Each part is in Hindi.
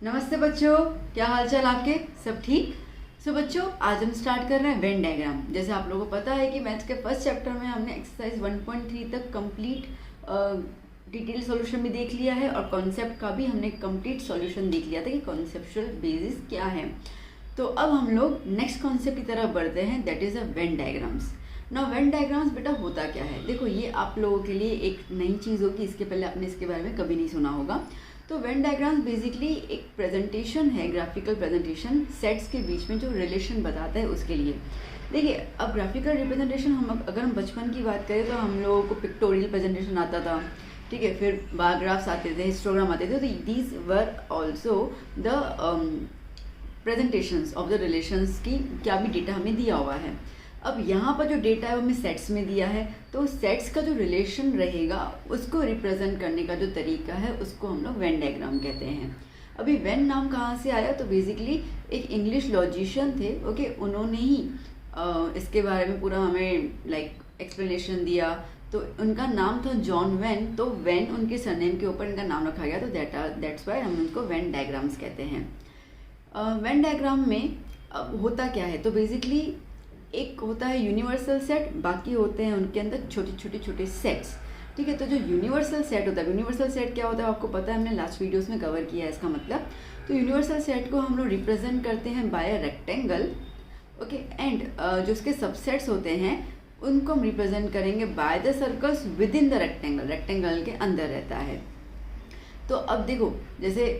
नमस्ते बच्चों, क्या हाल चाल आपके? सब ठीक? बच्चों, आज हम स्टार्ट कर रहे हैं वेन डायग्राम। जैसे आप लोगों को पता है कि मैथ्स के फर्स्ट चैप्टर में हमने एक्सरसाइज 1.3 तक कंप्लीट डिटेल सॉल्यूशन भी देख लिया है और कॉन्सेप्ट का भी हमने कंप्लीट सॉल्यूशन देख लिया था कि कॉन्सेप्चुअल बेसिस क्या है। तो अब हम लोग नेक्स्ट कॉन्सेप्ट की तरफ बढ़ते हैं, that is a Venn diagrams. ना वेन डायग्राम्स बेटा होता क्या है? देखो, ये आप लोगों के लिए एक नई चीज़ होगी, इसके पहले आपने इसके बारे में कभी नहीं सुना होगा। तो वेन डायग्राम्स बेसिकली एक प्रेजेंटेशन है, ग्राफिकल प्रेजेंटेशन, सेट्स के बीच में जो रिलेशन बताता है उसके लिए। देखिए, अब ग्राफिकल रिप्रेजेंटेशन अगर हम बचपन की बात करें तो हम लोगों को पिक्टोरियल प्रेजेंटेशन आता था, ठीक है, फिर बार ग्राफ्स आते थे, हिस्टोग्राम आते थे। तो these were also the presentations of the relations की क्या भी डेटा हमें दिया हुआ है। अब यहाँ पर जो डेटा है वो हमें सेट्स में दिया है, तो सेट्स का जो रिलेशन रहेगा उसको रिप्रेजेंट करने का जो तरीका है उसको हम लोग वेन डायग्राम कहते हैं। अभी वेन नाम कहाँ से आया? तो बेसिकली एक इंग्लिश लॉजिशियन थे, ओके, उन्होंने ही इसके बारे में पूरा हमें एक्सप्लेनेशन दिया। तो उनका नाम था जॉन वेन, तो वेन उनके सरनेम के ऊपर इनका नाम रखा गया, तो दैट्स वाई हम उनको वेन डायग्राम्स कहते हैं। वेन डायग्राम में अब होता क्या है? तो बेसिकली एक होता है यूनिवर्सल सेट, बाकी होते हैं उनके अंदर छोटे सेट्स, ठीक है। तो जो यूनिवर्सल सेट होता है, यूनिवर्सल सेट क्या होता है आपको पता है, हमने लास्ट वीडियोस में कवर किया है इसका मतलब। तो यूनिवर्सल सेट को हम लोग रिप्रेजेंट करते हैं by a rectangle, okay, and जो उसके सबसेट्स होते हैं उनको हम रिप्रेजेंट करेंगे by the circles within the rectangle, rectangle के अंदर रहता है। तो अब देखो, जैसे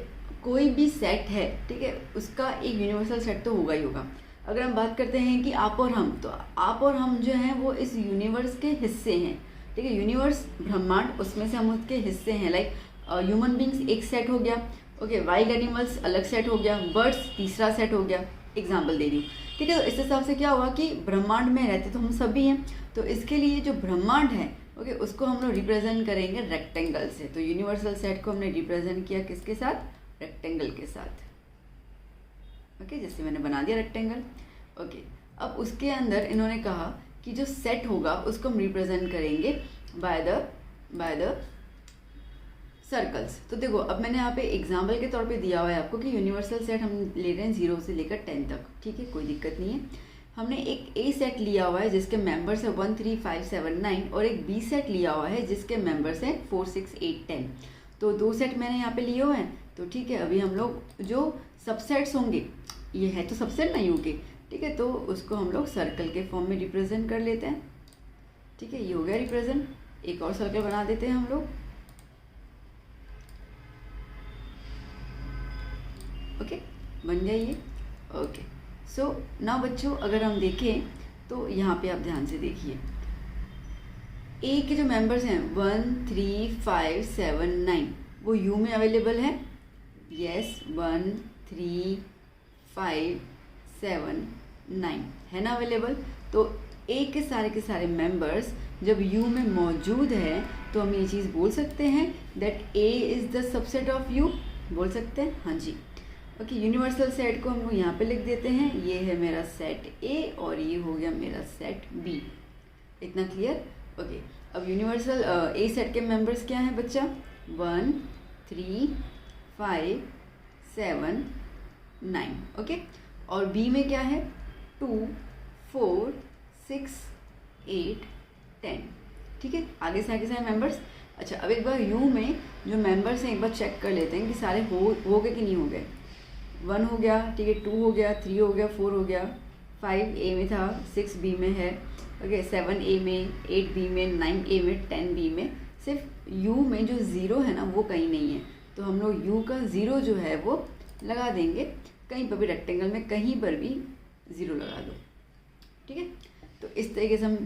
कोई भी सेट है, ठीक है, उसका एक यूनिवर्सल सेट तो होगा ही होगा। अगर हम बात करते हैं कि आप और हम, तो आप और हम जो हैं वो इस यूनिवर्स के हिस्से हैं, ठीक है। यूनिवर्स ब्रह्मांड, उसमें से हम उसके हिस्से हैं। लाइक ह्यूमन बींग्स एक सेट हो गया, ओके, वाइल्ड एनिमल्स अलग सेट हो गया, बर्ड्स तीसरा सेट हो गया, एग्जाम्पल दे रही हूँ, ठीक है। तो इस हिसाब से क्या हुआ कि ब्रह्मांड में रहते तो हम सभी हैं, तो इसके लिए जो ब्रह्मांड है, ओके, उसको हम लोग रिप्रेजेंट करेंगे रेक्टेंगल से। तो यूनिवर्सल सेट को हमने रिप्रेजेंट किया किसके साथ? रेक्टेंगल के साथ, ओके, जैसे मैंने बना दिया रेक्टेंगल, ओके। अब उसके अंदर इन्होंने कहा कि जो सेट होगा उसको हम रिप्रेजेंट करेंगे बाय द सर्कल्स। तो देखो, अब मैंने यहाँ पे एग्जाम्पल के तौर पे दिया हुआ है आपको कि यूनिवर्सल सेट हम ले रहे हैं 0 से लेकर 10 तक, ठीक है, कोई दिक्कत नहीं है। हमने एक ए सेट लिया हुआ है जिसके मेंबर्स है 1 3 5 7 9 और एक बी सेट लिया हुआ है जिसके मेंबर्स हैं 4 6 8 10। तो 2 सेट मैंने यहाँ पे लिए हुए हैं, तो ठीक है। अभी हम लोग जो सबसेट्स होंगे, ये है तो सबसेट नहीं होंगे, ठीक है, तो उसको हम लोग सर्कल के फॉर्म में रिप्रेजेंट कर लेते हैं, ठीक है, ये हो गया रिप्रेजेंट। एक और सर्कल बना देते हैं हम लोग, ओके, बन गया ये, ओके। सो नाउ बच्चों, अगर हम देखें तो यहाँ पे आप ध्यान से देखिए, ए के जो मेंबर्स हैं 1 3 5 7 9 वो यू में अवेलेबल है, यस, 1 3 5 7 9 है ना अवेलेबल। तो ए के सारे मेंबर्स जब यू में मौजूद है तो हम ये चीज़ बोल सकते हैं that A is the subset of you, बोल सकते हैं, हाँ जी, ओके। यूनिवर्सल सेट को हम यहाँ पे लिख देते हैं, ये है मेरा सेट ए और ये हो गया मेरा सेट बी, इतना क्लियर, ओके। अब यूनिवर्सल ए सेट के मेंबर्स क्या हैं बच्चा? 1 3 5 7 9, ओके। और बी में क्या है? 2 4 6 8 10, ठीक है। आगे सारे मेंबर्स। अच्छा, अब एक बार यू में जो मेंबर्स हैं एक बार चेक कर लेते हैं कि सारे हो गए कि नहीं हो गए। 1 हो गया, ठीक है, 2 हो गया, 3 हो गया, 4 हो गया, 5 ए में था, 6 बी में है, ओके, 7 ए में, 8 बी में, 9 ए में, 10 बी में। सिर्फ यू में जो 0 है ना वो कहीं नहीं है, तो हम लोग यू का 0 जो है वो लगा देंगे, कहीं पर भी रेक्टेंगल में कहीं पर भी 0 लगा दो, ठीक है। तो इस तरीके से हम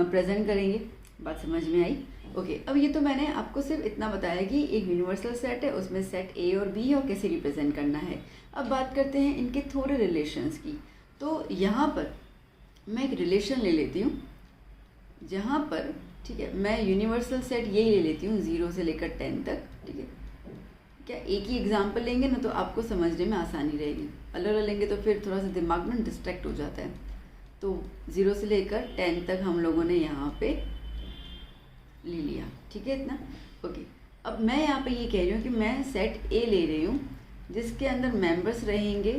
प्रेजेंट करेंगे। बात समझ में आई? ओके। अब ये तो मैंने आपको सिर्फ इतना बताया कि एक यूनिवर्सल सेट है, उसमें सेट ए और बी है और कैसे रिप्रेजेंट करना है। अब बात करते हैं इनके थोड़े रिलेशंस की। तो यहाँ पर मैं एक रिलेशन ले लेती हूँ, जहाँ पर, ठीक है, मैं यूनिवर्सल सेट यही ले लेती हूँ 0 से लेकर 10 तक, ठीक है। क्या एक ही एग्जाम्पल लेंगे ना तो आपको समझने में आसानी रहेगी, अलग अलग लेंगे तो फिर थोड़ा सा दिमाग में डिस्ट्रैक्ट हो जाता है। तो 0 से लेकर 10 तक हम लोगों ने यहाँ पे ले लिया, ठीक है, इतना, ओके। अब मैं यहाँ पे ये कह रही हूँ कि मैं सेट ए ले रही हूँ जिसके अंदर मेंबर्स रहेंगे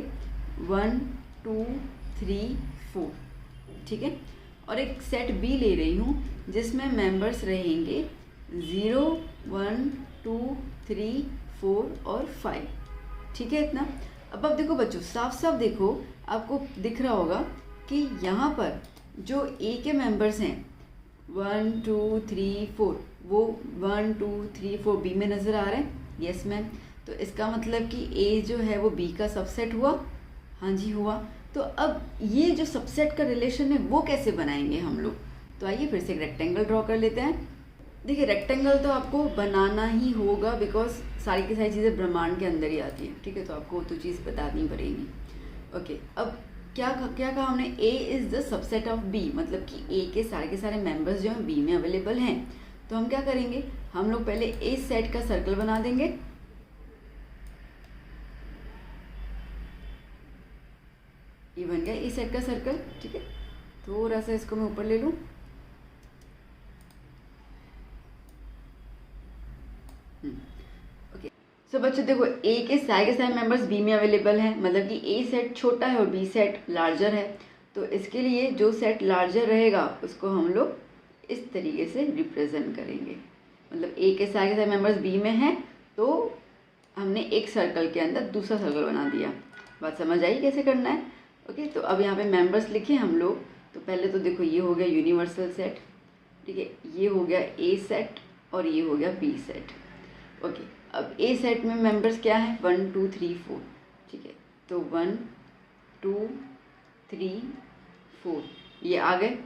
1 2 3 4, ठीक है। और एक सेट बी ले रही हूँ जिसमें मेंबर्स रहेंगे 0 1 2 3 4 और 5, ठीक है इतना। अब देखो बच्चों, साफ साफ देखो, आपको दिख रहा होगा कि यहाँ पर जो ए के मेंबर्स हैं 1 2 3 4, वो 1 2 3 4 बी में नज़र आ रहे हैं। Yes ma'am. तो इसका मतलब कि ए जो है वो बी का सबसेट हुआ। हाँ जी हुआ। तो अब ये जो सबसेट का रिलेशन है वो कैसे बनाएंगे हम लोग? तो आइए फिर से एक रेक्टेंगल ड्रॉ कर लेते हैं। देखिए रेक्टेंगल तो आपको बनाना ही होगा बिकॉज सारी की सारी चीज़ें ब्रह्मांड के अंदर ही आती हैं, ठीक है। तो आपको तो चीज़ बतानी पड़ेगी। ओके, अब क्या कहा हमने? A is the subset of B, मतलब कि ए के सारे मेंबर्स जो हैं बी में अवेलेबल हैं। तो हम क्या करेंगे, हम लोग पहले ए सेट का सर्कल बना देंगे। ये बन गया ए सेट का सर्कल, ठीक है। थोड़ा सा इसको मैं ऊपर ले लूँ। ओके, सो बच्चों देखो, ए के सारे मेंबर्स बी में अवेलेबल हैं, मतलब कि ए सेट छोटा है और बी सेट लार्जर है। तो इसके लिए जो सेट लार्जर रहेगा उसको हम लोग इस तरीके से रिप्रेजेंट करेंगे। मतलब ए के सारे मेंबर्स बी में हैं तो हमने एक सर्कल के अंदर दूसरा सर्कल बना दिया। बात समझ आई कैसे करना है? ओके, तो अब यहाँ पे मेंबर्स लिखे हम लोग। तो पहले तो देखो ये हो गया यूनिवर्सल सेट, ठीक है। ये हो गया ए सेट और ये हो गया बी सेट। ओके, अब ए सेट में मेंबर्स क्या हैं? 1 2 3 4, ठीक है। तो 1 2 3 4 ये आ गए।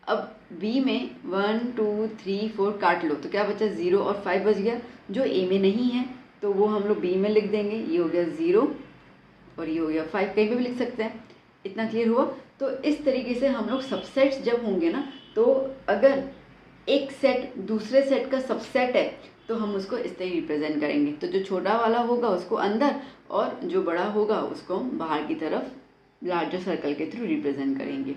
अब बी में 1 2 3 4 काट लो तो क्या बचा? 0 और 5 बच गया। जो ए में नहीं है तो वो हम लोग बी में लिख देंगे। ये हो गया 0 और ये हो गया 5, कहीं पे भी लिख सकते हैं। इतना क्लियर हुआ? तो इस तरीके से हम लोग सबसेट्स जब होंगे ना, तो अगर एक सेट दूसरे सेट का सबसेट है तो हम उसको इस तरह रिप्रेजेंट करेंगे। तो जो छोटा वाला होगा उसको अंदर और जो बड़ा होगा उसको हम बाहर की तरफ लार्जर सर्कल के थ्रू रिप्रेजेंट करेंगे।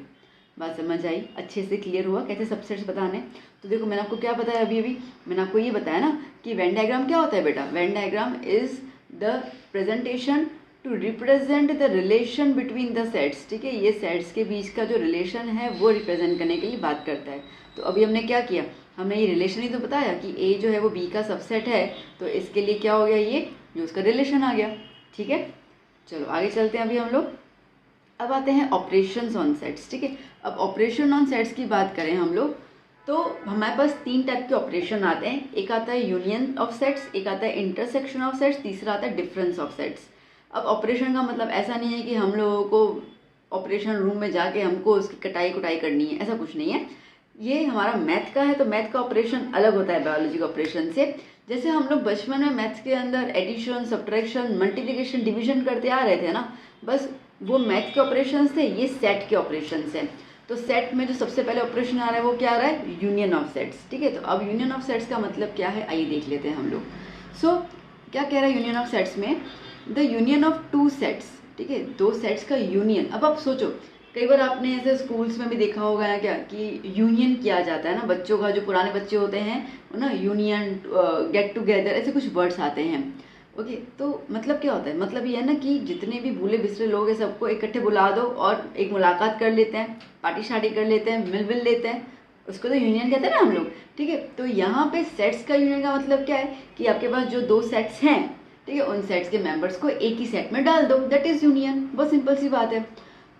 बात समझ आई? अच्छे से क्लियर हुआ कैसे सबसेट्स बताने? तो देखो मैंने आपको क्या बताया अभी मैंने आपको ये बताया ना कि वेन डायग्राम क्या होता है बेटा। Venn diagram is the presentation to represent the relation between the sets, ठीक है। ये सेट्स के बीच का जो रिलेशन है वो रिप्रेजेंट करने के लिए बात करता है। तो अभी हमने क्या किया, हमने ये रिलेशन ही तो बताया कि ए जो है वो बी का सबसेट है। तो इसके लिए क्या हो गया, ये जो उसका रिलेशन आ गया, ठीक है। चलो आगे चलते हैं अभी हम लोग। अब आते हैं ऑपरेशंस ऑन सेट्स, ठीक है। अब ऑपरेशन ऑन सेट्स की बात करें हम लोग तो हमारे पास 3 टाइप के ऑपरेशन आते हैं। एक आता है यूनियन ऑफ सेट्स, एक आता है इंटरसेक्शन ऑफ सेट्स, तीसरा आता है डिफरेंस ऑफ सेट्स। अब ऑपरेशन का मतलब ऐसा नहीं है कि हम लोगों को ऑपरेशन रूम में जाके हमको उसकी कटाई कुटाई करनी है, ऐसा कुछ नहीं है। ये हमारा मैथ का है तो मैथ का ऑपरेशन अलग होता है बायोलॉजी के ऑपरेशन से। जैसे हम लोग बचपन में मैथ्स के अंदर एडिशन, सब्ट्रैक्शन, मल्टीप्लिकेशन, डिवीजन करते आ रहे थे ना, बस वो मैथ के ऑपरेशंस थे, ये सेट के ऑपरेशंस हैं। तो सेट में जो सबसे पहले ऑपरेशन आ रहा है वो क्या आ रहा है? यूनियन ऑफ सेट्स, ठीक है। तो अब यूनियन ऑफ सेट्स का मतलब क्या है आइए देख लेते हैं हम लोग। सो क्या कह रहा है यूनियन ऑफ सेट्स में? द यूनियन ऑफ 2 सेट्स, ठीक है, 2 सेट्स का यूनियन। अब आप सोचो, कई बार आपने ऐसे स्कूल्स में भी देखा होगा ना क्या कि यूनियन किया जाता है ना बच्चों का, जो पुराने बच्चे होते हैं ना, यूनियन, गेट टुगेदर, ऐसे कुछ वर्ड्स आते हैं। ओके, तो मतलब क्या होता है? मतलब ये है ना कि जितने भी भूले बिसरे लोग हैं सबको इकट्ठे बुला दो और एक मुलाकात कर लेते हैं, पार्टी शार्टी कर लेते हैं, मिल लेते हैं, उसको तो यूनियन कहते हैं ना हम लोग, ठीक है। तो यहाँ पे सेट्स का यूनियन का मतलब क्या है कि आपके पास जो 2 सेट्स हैं, ठीक है, उन सेट्स के मेंबर्स को एक ही सेट में डाल दो, दैट इज यूनियन। बहुत सिंपल सी बात है।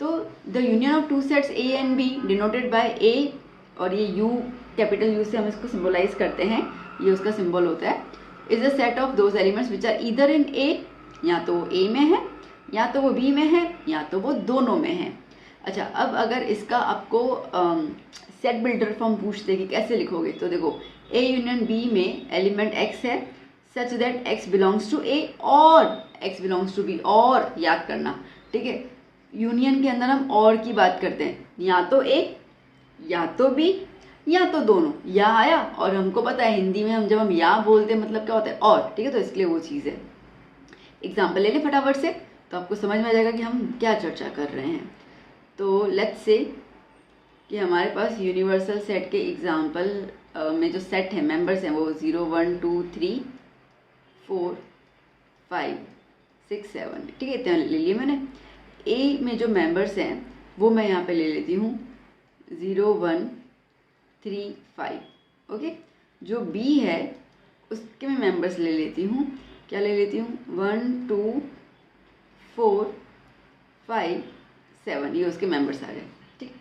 तो the union of 2 sets A and B denoted by A, और ये यू, कैपिटल यू से हम इसको सिंबलाइज करते हैं, ये उसका सिंबल होता है, is a set of those elements which are either in A, या तो ए में है, या तो वो बी में है, या तो वो दोनों में है। अच्छा, अब अगर इसका आपको सेट बिल्डर फॉर्म पूछते कि कैसे लिखोगे, तो देखो ए यूनियन बी में एलिमेंट एक्स है such that X belongs to A और एक्स बिलोंग्स टू बी, और याद करना, ठीक है। यूनियन के अंदर हम और की बात करते हैं, या तो ए, या तो बी, या तो दोनों। या आया, और हमको पता है हिंदी में हम जब हम या बोलते हैं मतलब क्या होता है? और, ठीक है। तो इसके लिए वो चीज़ है। एग्जाम्पल ले लें फटाफट से तो आपको समझ में आ जाएगा कि हम क्या चर्चा कर रहे हैं। तो लेट्स से कि हमारे पास यूनिवर्सल सेट के एग्जाम्पल में जो सेट है, मेंबर्स हैं, वो 0 1 2 3 4 5 6 7, ठीक है, इतना ले लिया मैंने। ए में जो मेंबर्स हैं वो मैं यहाँ पे ले लेती हूँ 0 1 3 5, ओके। जो बी है उसके मैं मेंबर्स ले लेती हूँ, क्या ले लेती हूँ 1 2 4 5 7, ये उसके मेंबर्स आ गए, ठीक,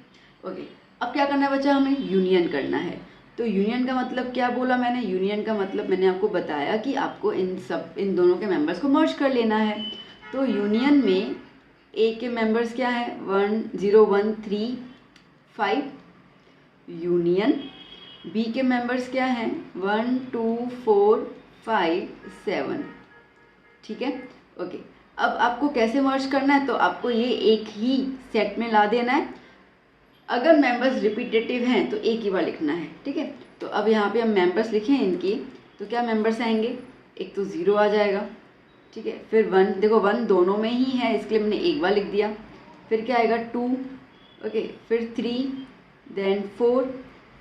ओके। अब क्या करना है बच्चा, हमें यूनियन करना है। तो यूनियन का मतलब क्या बोला मैंने, यूनियन का मतलब मैंने आपको बताया कि आपको इन दोनों के मेंबर्स को मर्ज कर लेना है। तो यूनियन में ए के मेंबर्स क्या है 1 0 1 3 5, यूनियन बी के मेंबर्स क्या हैं 1 2 4 5 7, ठीक है, ओके। अब आपको कैसे मर्ज करना है, तो आपको ये एक ही सेट में ला देना है। अगर मेंबर्स रिपीटेटिव हैं तो एक ही बार लिखना है, ठीक है। तो अब यहाँ पे हम मेंबर्स लिखे हैं इनकी, तो क्या मेंबर्स आएंगे, एक तो 0 आ जाएगा, ठीक है, फिर 1, देखो 1 दोनों में ही है इसके लिए मैंने एक बार लिख दिया, फिर क्या आएगा 2, ओके, फिर 3, देन 4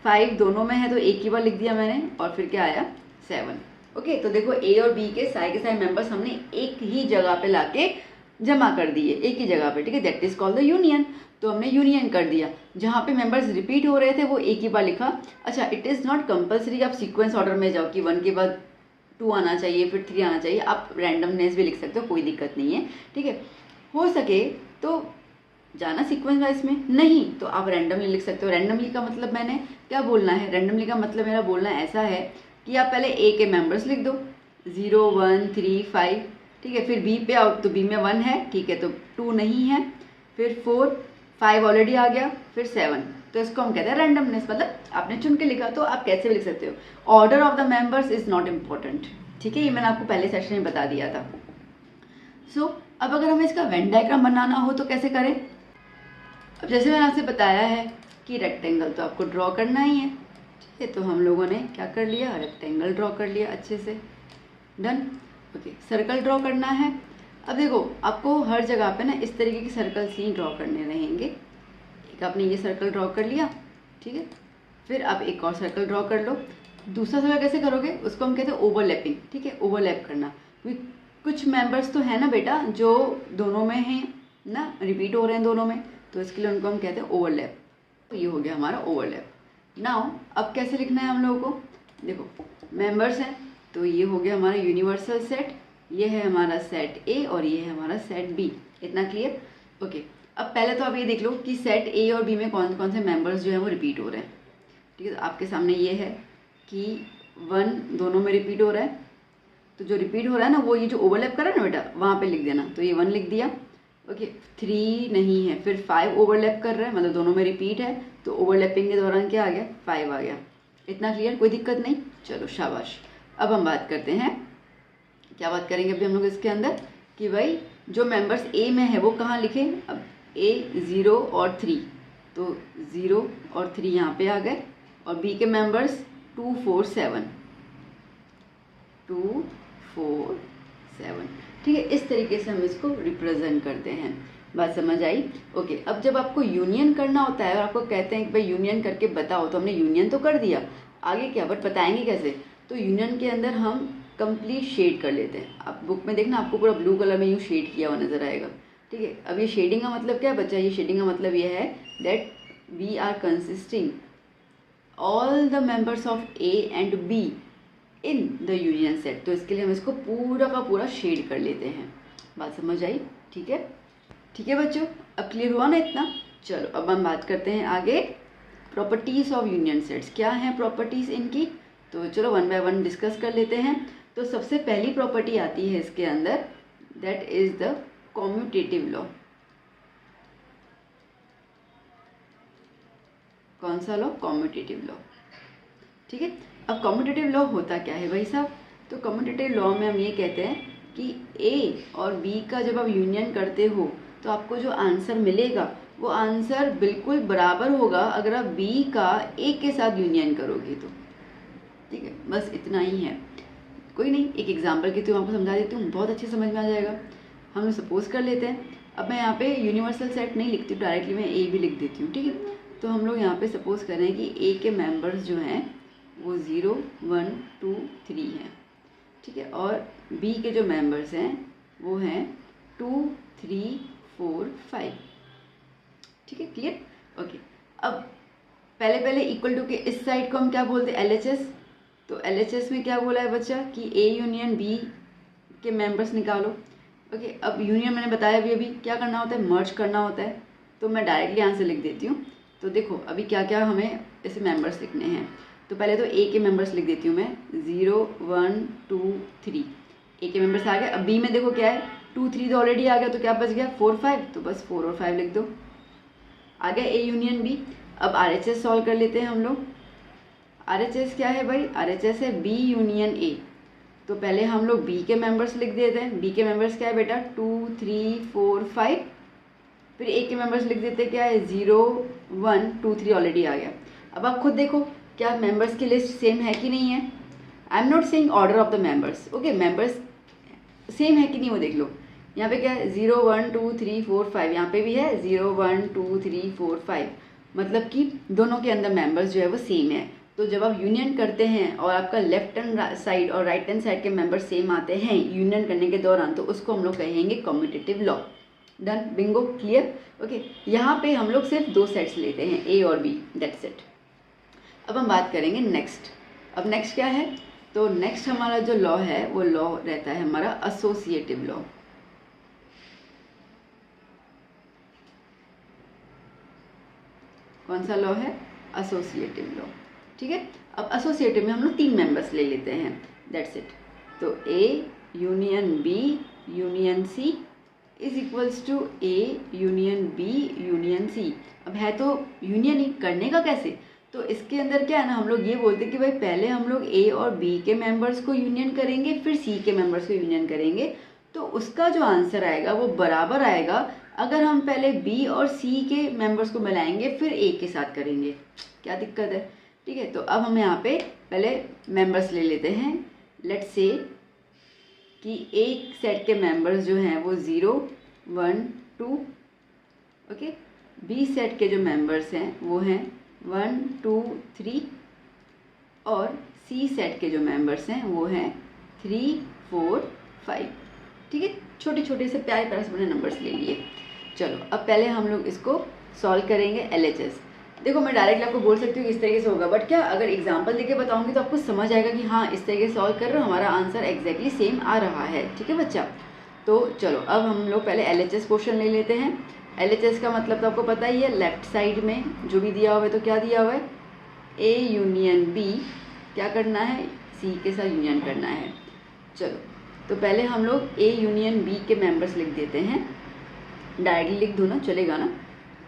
5 दोनों में है तो एक ही बार लिख दिया मैंने, और फिर क्या आया 7, ओके। तो देखो ए और बी के सारे मेंबर्स हमने एक ही जगह पे लाके जमा कर दिए, एक ही जगह पे, ठीक है, that is called the union. तो हमने यूनियन कर दिया, जहाँ पे मेंबर्स रिपीट हो रहे थे वो एक ही बार लिखा। अच्छा, इट इज़ नॉट कंपलसरी आप सीक्वेंस ऑर्डर में जाओ कि 1 के बाद 2 आना चाहिए फिर 3 आना चाहिए, आप रैंडमनेस भी लिख सकते हो, कोई दिक्कत नहीं है, ठीक है। हो सके तो जाना सीक्वेंस वाइज में, नहीं तो आप रैंडमली लिख सकते हो। रैंडमली का मतलब मैंने क्या बोलना है, रैंडमली का मतलब मेरा बोलना ऐसा है कि आप पहले ए के मेंबर्स लिख दो 0 1 3 5, ठीक है, फिर बी पे आओ तो बी में 1 है, ठीक है, तो 2 नहीं है, फिर 4 5 ऑलरेडी आ गया, फिर 7, तो इसको हम कहते हैं रैंडमनेस, मतलब आपने चुन के लिखा। तो आप कैसे भी लिख सकते हो, order of the members is not important, ठीक है, ये मैंने आपको पहले सेशन में बता दिया था। सो अब अगर हमें इसका वेन डायग्राम बनाना हो तो कैसे करें। अब जैसे मैंने आपसे बताया है कि रेक्टेंगल तो आपको ड्रॉ करना ही है, ठीक है, तो हम लोगों ने क्या कर लिया, रेक्टेंगल ड्रॉ कर लिया अच्छे से, डन, ओके। सर्कल ड्रॉ करना है। अब देखो आपको हर जगह पे ना इस तरीके की सर्कल्स ही ड्रॉ करने रहेंगे। एक आपने ये सर्कल ड्रॉ कर लिया, ठीक है, फिर आप एक और सर्कल ड्रॉ कर लो। दूसरा सर्कल कैसे करोगे, उसको हम कहते हैं ओवरलैपिंग, ठीक है, ओवरलैप करना। कुछ मेंबर्स तो है ना बेटा जो दोनों में हैं ना, रिपीट हो रहे हैं दोनों में, तो इसके लिए उनको हम कहते हैं ओवरलैप। तो ये हो गया हमारा ओवरलैप। नाउ अब कैसे लिखना है हम लोगों को, देखो मेंबर्स हैं तो ये हो गया हमारा यूनिवर्सल सेट, ये है हमारा सेट ए और ये है हमारा सेट बी, इतना क्लियर, ओके। अब पहले तो आप ये देख लो कि सेट ए और बी में कौन कौन से मेंबर्स जो है वो रिपीट हो रहे हैं, ठीक है। तो आपके सामने ये है कि 1 दोनों में रिपीट हो रहा है, तो जो रिपीट हो रहा है ना वो ये जो ओवरलैप कर रहा है ना बेटा वहाँ पे लिख देना, तो ये 1 लिख दिया, ओके। 3 नहीं है, फिर 5 ओवरलैप कर रहा है, मतलब दोनों में रिपीट है, तो ओवरलैपिंग के दौरान क्या आ गया 5 आ गया, इतना क्लियर, कोई दिक्कत नहीं, चलो शाबाश। अब हम बात करते हैं, क्या बात करेंगे अभी हम लोग इसके अंदर कि भाई जो मेंबर्स ए में है वो कहाँ लिखें। अब ए 0 और 3, तो 0 और 3 यहाँ पे आ गए, और बी के मेंबर्स 2 4 7, 2 4 7, ठीक है। इस तरीके से हम इसको रिप्रेजेंट करते हैं, बात समझ आई, ओके। अब जब आपको यूनियन करना होता है और आपको कहते हैं कि भाई यूनियन करके बताओ, तो हमने यूनियन तो कर दिया, आगे क्या बट बताएंगे कैसे। तो यूनियन के अंदर हम कंप्लीट शेड कर लेते हैं। आप बुक में देखना आपको पूरा ब्लू कलर में यूँ शेड किया हुआ नजर आएगा, ठीक है। अब ये शेडिंग का मतलब क्या है बच्चा, ये शेडिंग का मतलब ये है that we are consisting all the members of A and B in the union set. तो इसके लिए हम इसको पूरा का पूरा शेड कर लेते हैं, बात समझ आई, ठीक है, ठीक है बच्चों, अब क्लियर हुआ ना इतना। चलो अब हम बात करते हैं आगे, प्रॉपर्टीज ऑफ यूनियन सेट्स, क्या हैं प्रॉपर्टीज इनकी, तो चलो 1 बाय 1 डिस्कस कर लेते हैं। तो सबसे पहली प्रॉपर्टी आती है इसके अंदर, that is the commutative law. कौन सा लॉ, कॉम्यूटेटिव लॉ, ठीक है। अब कॉम्यूटेटिव लॉ होता क्या है भाई साहब, तो कॉम्यूटेटिव लॉ में हम ये कहते हैं कि ए और बी का जब आप यूनियन करते हो तो आपको जो आंसर मिलेगा वो आंसर बिल्कुल बराबर होगा अगर आप बी का ए के साथ यूनियन करोगे तो, ठीक है, बस इतना ही है, कोई नहीं। एक एग्जांपल के थ्रू आपको समझा देती हूँ, बहुत अच्छे समझ में आ जाएगा। हम सपोज कर लेते हैं, अब मैं यहाँ पे यूनिवर्सल सेट नहीं लिखती हूँ डायरेक्टली, मैं ए भी लिख देती हूँ, ठीक है। तो हम लोग यहाँ पे सपोज करें कि ए के मेंबर्स जो हैं वो 0 1 2 3 हैं, ठीक है, और बी के जो मेंबर्स हैं वो हैं 2, 3, 4, 5। ठीक है, क्लियर? ओके, अब पहले इक्वल टू के इस साइड को हम क्या बोलते हैं, LHS। तो LHS में क्या बोला है बच्चा कि A यूनियन B के मेंबर्स निकालो। ओके, अब यूनियन मैंने बताया अभी क्या करना होता है, मर्ज करना होता है। तो मैं डायरेक्टली आंसर लिख देती हूँ। तो देखो अभी क्या क्या हमें ऐसे मेंबर्स लिखने हैं। तो पहले तो A के मेंबर्स लिख देती हूँ मैं, 0, 1, 2, 3। A के मेंबर्स आ गए। अब B में देखो क्या है, 2, 3 तो ऑलरेडी आ गया, तो क्या बच गया, 4, 5। तो बस 4 और 5 लिख दो, आ गया A यूनियन B। अब RHS सॉल्व कर लेते हैं हम लोग। RHS क्या है भाई, RHS है B यूनियन A। तो पहले हम लोग B के मेंबर्स लिख देते हैं। B के मेंबर्स क्या है बेटा, 2, 3, 4, 5। फिर A के मेंबर्स लिख देते हैं, क्या है, 0, 1, 2, 3 ऑलरेडी आ गया। अब आप खुद देखो क्या मेंबर्स की लिस्ट सेम है कि नहीं है। I am not saying order of the members, okay, members same है कि नहीं वो देख लो। यहाँ पे क्या है, 0, 1, 2, 3, 4, 5, यहाँ पे भी है 0, 1, 2, 3, 4, 5। मतलब कि दोनों के अंदर मेंबर्स जो है वो सेम है। तो जब आप यूनियन करते हैं और आपका लेफ्ट हैंड साइड और राइट हैंड साइड के मेंबर सेम आते हैं यूनियन करने के दौरान, तो उसको हम लोग कहेंगे commutative law. Done, Bingo, clear? Okay, यहाँ पे हम लोग सिर्फ 2 सेट्स लेते हैं, A और B, दैट्स इट। अब हम बात करेंगे नेक्स्ट। अब नेक्स्ट क्या है, तो नेक्स्ट हमारा जो लॉ है वो लॉ रहता है हमारा एसोसिएटिव लॉ। कौन सा लॉ है, एसोसिएटिव लॉ। ठीक है, अब एसोसिएटिव में हम लोग 3 मेंबर्स ले लेते हैं, दैट्स इट। तो A union B union C is equals to A union B union C। अब है तो यूनियन ही, करने का कैसे, तो इसके अंदर क्या है ना, हम लोग ये बोलते हैं कि भाई पहले हम लोग A और B के मेंबर्स को यूनियन करेंगे, फिर C के मेंबर्स को यूनियन करेंगे। तो उसका जो आंसर आएगा वो बराबर आएगा अगर हम पहले B और C के मेंबर्स को मिलाएंगे फिर A के साथ करेंगे। क्या दिक्कत है? ठीक है, तो अब हम यहाँ पे पहले मेंबर्स ले लेते हैं। लेट्स से कि एक सेट के मेंबर्स जो हैं वो 0, 1, 2, ओके। B सेट के जो मेंबर्स हैं वो हैं 1, 2, 3 और C सेट के जो मेंबर्स हैं वो हैं 3, 4, 5। ठीक है, छोटे छोटे से प्यारे प्यारे से बने नंबर्स ले लिए। चलो अब पहले हम लोग इसको सॉल्व करेंगे LHS। देखो मैं डायरेक्टली आपको बोल सकती हूँ कि इस तरीके से होगा, बट क्या अगर एग्जांपल देके बताऊंगी तो आपको समझ आएगा कि हाँ इस तरीके से सॉल्व कर रहे हो, हमारा आंसर एग्जैक्टली सेम आ रहा है। ठीक है बच्चा, तो चलो अब हम लोग पहले LHS क्वेश्चन ले लेते हैं। LHS का मतलब तो आपको पता ही है, लेफ्ट साइड में जो भी दिया हुआ है, तो क्या दिया हुआ है, A यूनियन B, क्या करना है, C के साथ यूनियन करना है। चलो तो पहले हम लोग A यूनियन B के मेंबर्स लिख देते हैं, डायरेक्टली लिख दूँ ना, चलेगा ना?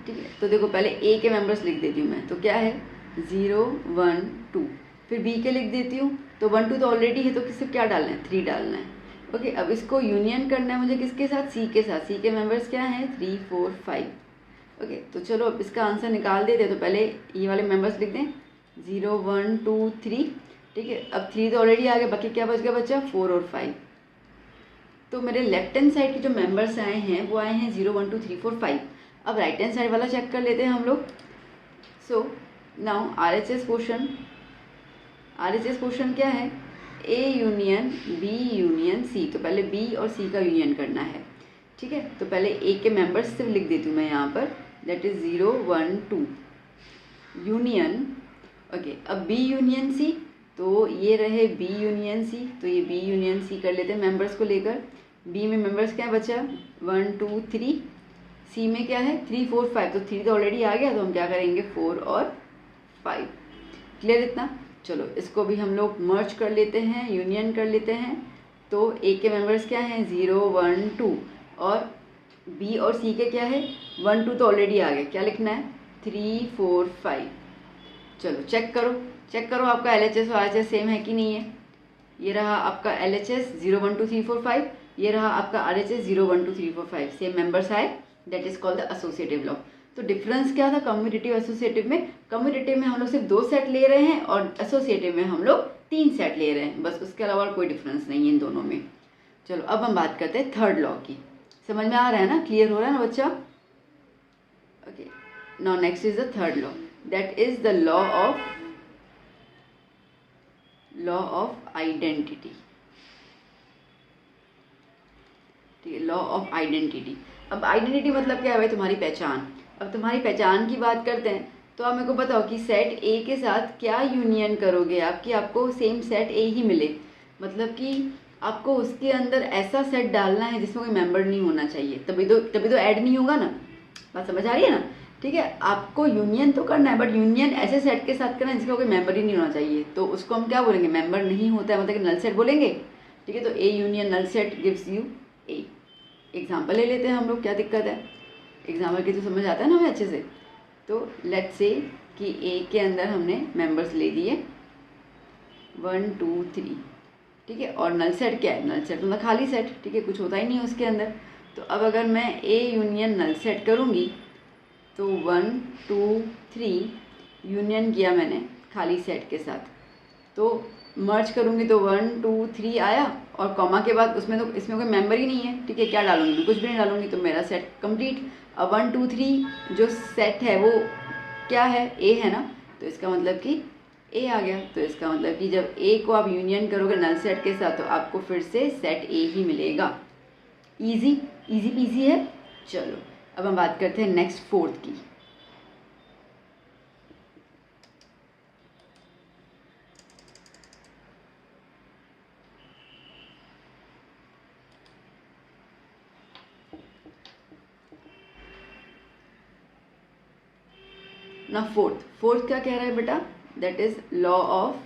ठीक है, तो देखो पहले A के मेंबर्स लिख देती हूँ मैं, तो क्या है 0, 1, 2। फिर B के लिख देती हूँ, तो 1, 2 तो ऑलरेडी है, तो किससे क्या डालना है, 3 डालना है। ओके, अब इसको यूनियन करना है मुझे किसके साथ, C के साथ। C के मेंबर्स क्या हैं, 3, 4, 5। ओके, तो चलो अब इसका आंसर निकाल देते हैं। तो पहले ये वाले मेंबर्स लिख दें, 0, 1, 2, 3। ठीक है, अब 3 तो ऑलरेडी आ गया, बाकी क्या बच गया बच्चा, 4 और 5। तो मेरे लेफ्ट हैंड साइड के जो मेंबर्स आए हैं वो आए हैं 0, 1, 2, 3, 4, 5। अब राइट हैंड साइड वाला चेक कर लेते हैं हम लोग। सो नाउ RHS क्वेश्चन क्या है, A union B union C। तो पहले B और C का यूनियन करना है। ठीक है, तो पहले A के मेंबर्स सिर्फ लिख देती हूँ मैं यहाँ पर, दैट इज 0, 1, 2 यूनियन। ओके, अब B यूनियन C, तो ये रहे B यूनियन C, तो ये B यूनियन C कर लेते हैं मेंबर्स को लेकर। B में मेंबर्स क्या बचा, 1, 2, 3। C में क्या है, 3, 4, 5। तो 3 तो ऑलरेडी आ गया, तो हम क्या करेंगे, 4 और 5। क्लियर इतना? चलो इसको भी हम लोग मर्ज कर लेते हैं, यूनियन कर लेते हैं। तो A के मेंबर्स क्या हैं, 0, 1, 2 और B और C के क्या है, 1, 2 तो ऑलरेडी आ गया, क्या लिखना है, 3, 4, 5। चलो चेक करो आपका LHS और RHS सेम है कि नहीं है। ये रहा आपका LHS 0, 1, 2, 3, 4, 5, ये रहा आपका RHS 0, 1, 2, 3, 4, 5, सेम मेंबर्स आए, that is called the associative law. तो डिफरेंस क्या था कम्यूटेटिव एसोसिएटिव में, कम्यूटेटिव में हम लोग सिर्फ 2 सेट ले रहे हैं और एसोसिएटिव में हम लोग 3 सेट ले रहे हैं, बस उसके अलावा कोई डिफरेंस नहीं है इन दोनों में। चलो अब हम बात करते हैं थर्ड लॉ की। समझ में आ रहा है ना, क्लियर हो रहा है ना बच्चा? Okay, now next is the third law, that is the law of identity. ठीक है, लॉ ऑफ आइडेंटिटी। अब आइडेंटिटी मतलब क्या है भाई, तुम्हारी पहचान। अब तुम्हारी पहचान की बात करते हैं, तो आप मेरे को बताओ कि सेट ए के साथ क्या यूनियन करोगे आप कि आपको सेम सेट ए ही मिले। मतलब कि आपको उसके अंदर ऐसा सेट डालना है जिसमें कोई मेंबर नहीं होना चाहिए, तभी तो ऐड नहीं होगा ना। बात समझ आ रही है ना? ठीक है, आपको यूनियन तो करना है, बट यूनियन ऐसे सेट के साथ करना है जिसका कोई मेंबर ही नहीं होना चाहिए। तो उसको हम क्या बोलेंगे, मेंबर नहीं होता है मतलब कि नल सेट बोलेंगे। ठीक है, तो A union null set gives you A. Example ले लेते हैं हम लोग, क्या दिक्कत है, एग्जाम्पल के तो समझ आता है ना हमें अच्छे से। तो लेट्स से कि ए के अंदर हमने मेंबर्स ले दिए 1 2 3, ठीक है, और नल सेट क्या है, नल सेट मतलब खाली सेट, ठीक है, कुछ होता ही नहीं है उसके अंदर। तो अब अगर मैं ए यूनियन नल सेट करूँगी तो 1 2 3 यूनियन किया मैंने खाली सेट के साथ, तो मर्ज करूँगी तो 1 2 3 आया, और कॉमा के बाद उसमें तो इसमें कोई मेंबर ही नहीं है। ठीक है, क्या डालूंगी, कुछ भी नहीं डालूंगी, तो मेरा सेट कंप्लीट। अब 1 2 3 जो सेट है वो क्या है, ए है ना, तो इसका मतलब कि ए आ गया। तो इसका मतलब कि जब ए को आप यूनियन करोगे नल सेट के साथ तो आपको फिर से सेट ए ही मिलेगा। इजी इजी पीजी है। चलो अब हम बात करते हैं नेक्स्ट फोर्थ की। ना फोर्थ क्या कह रहा है बेटा, that is law of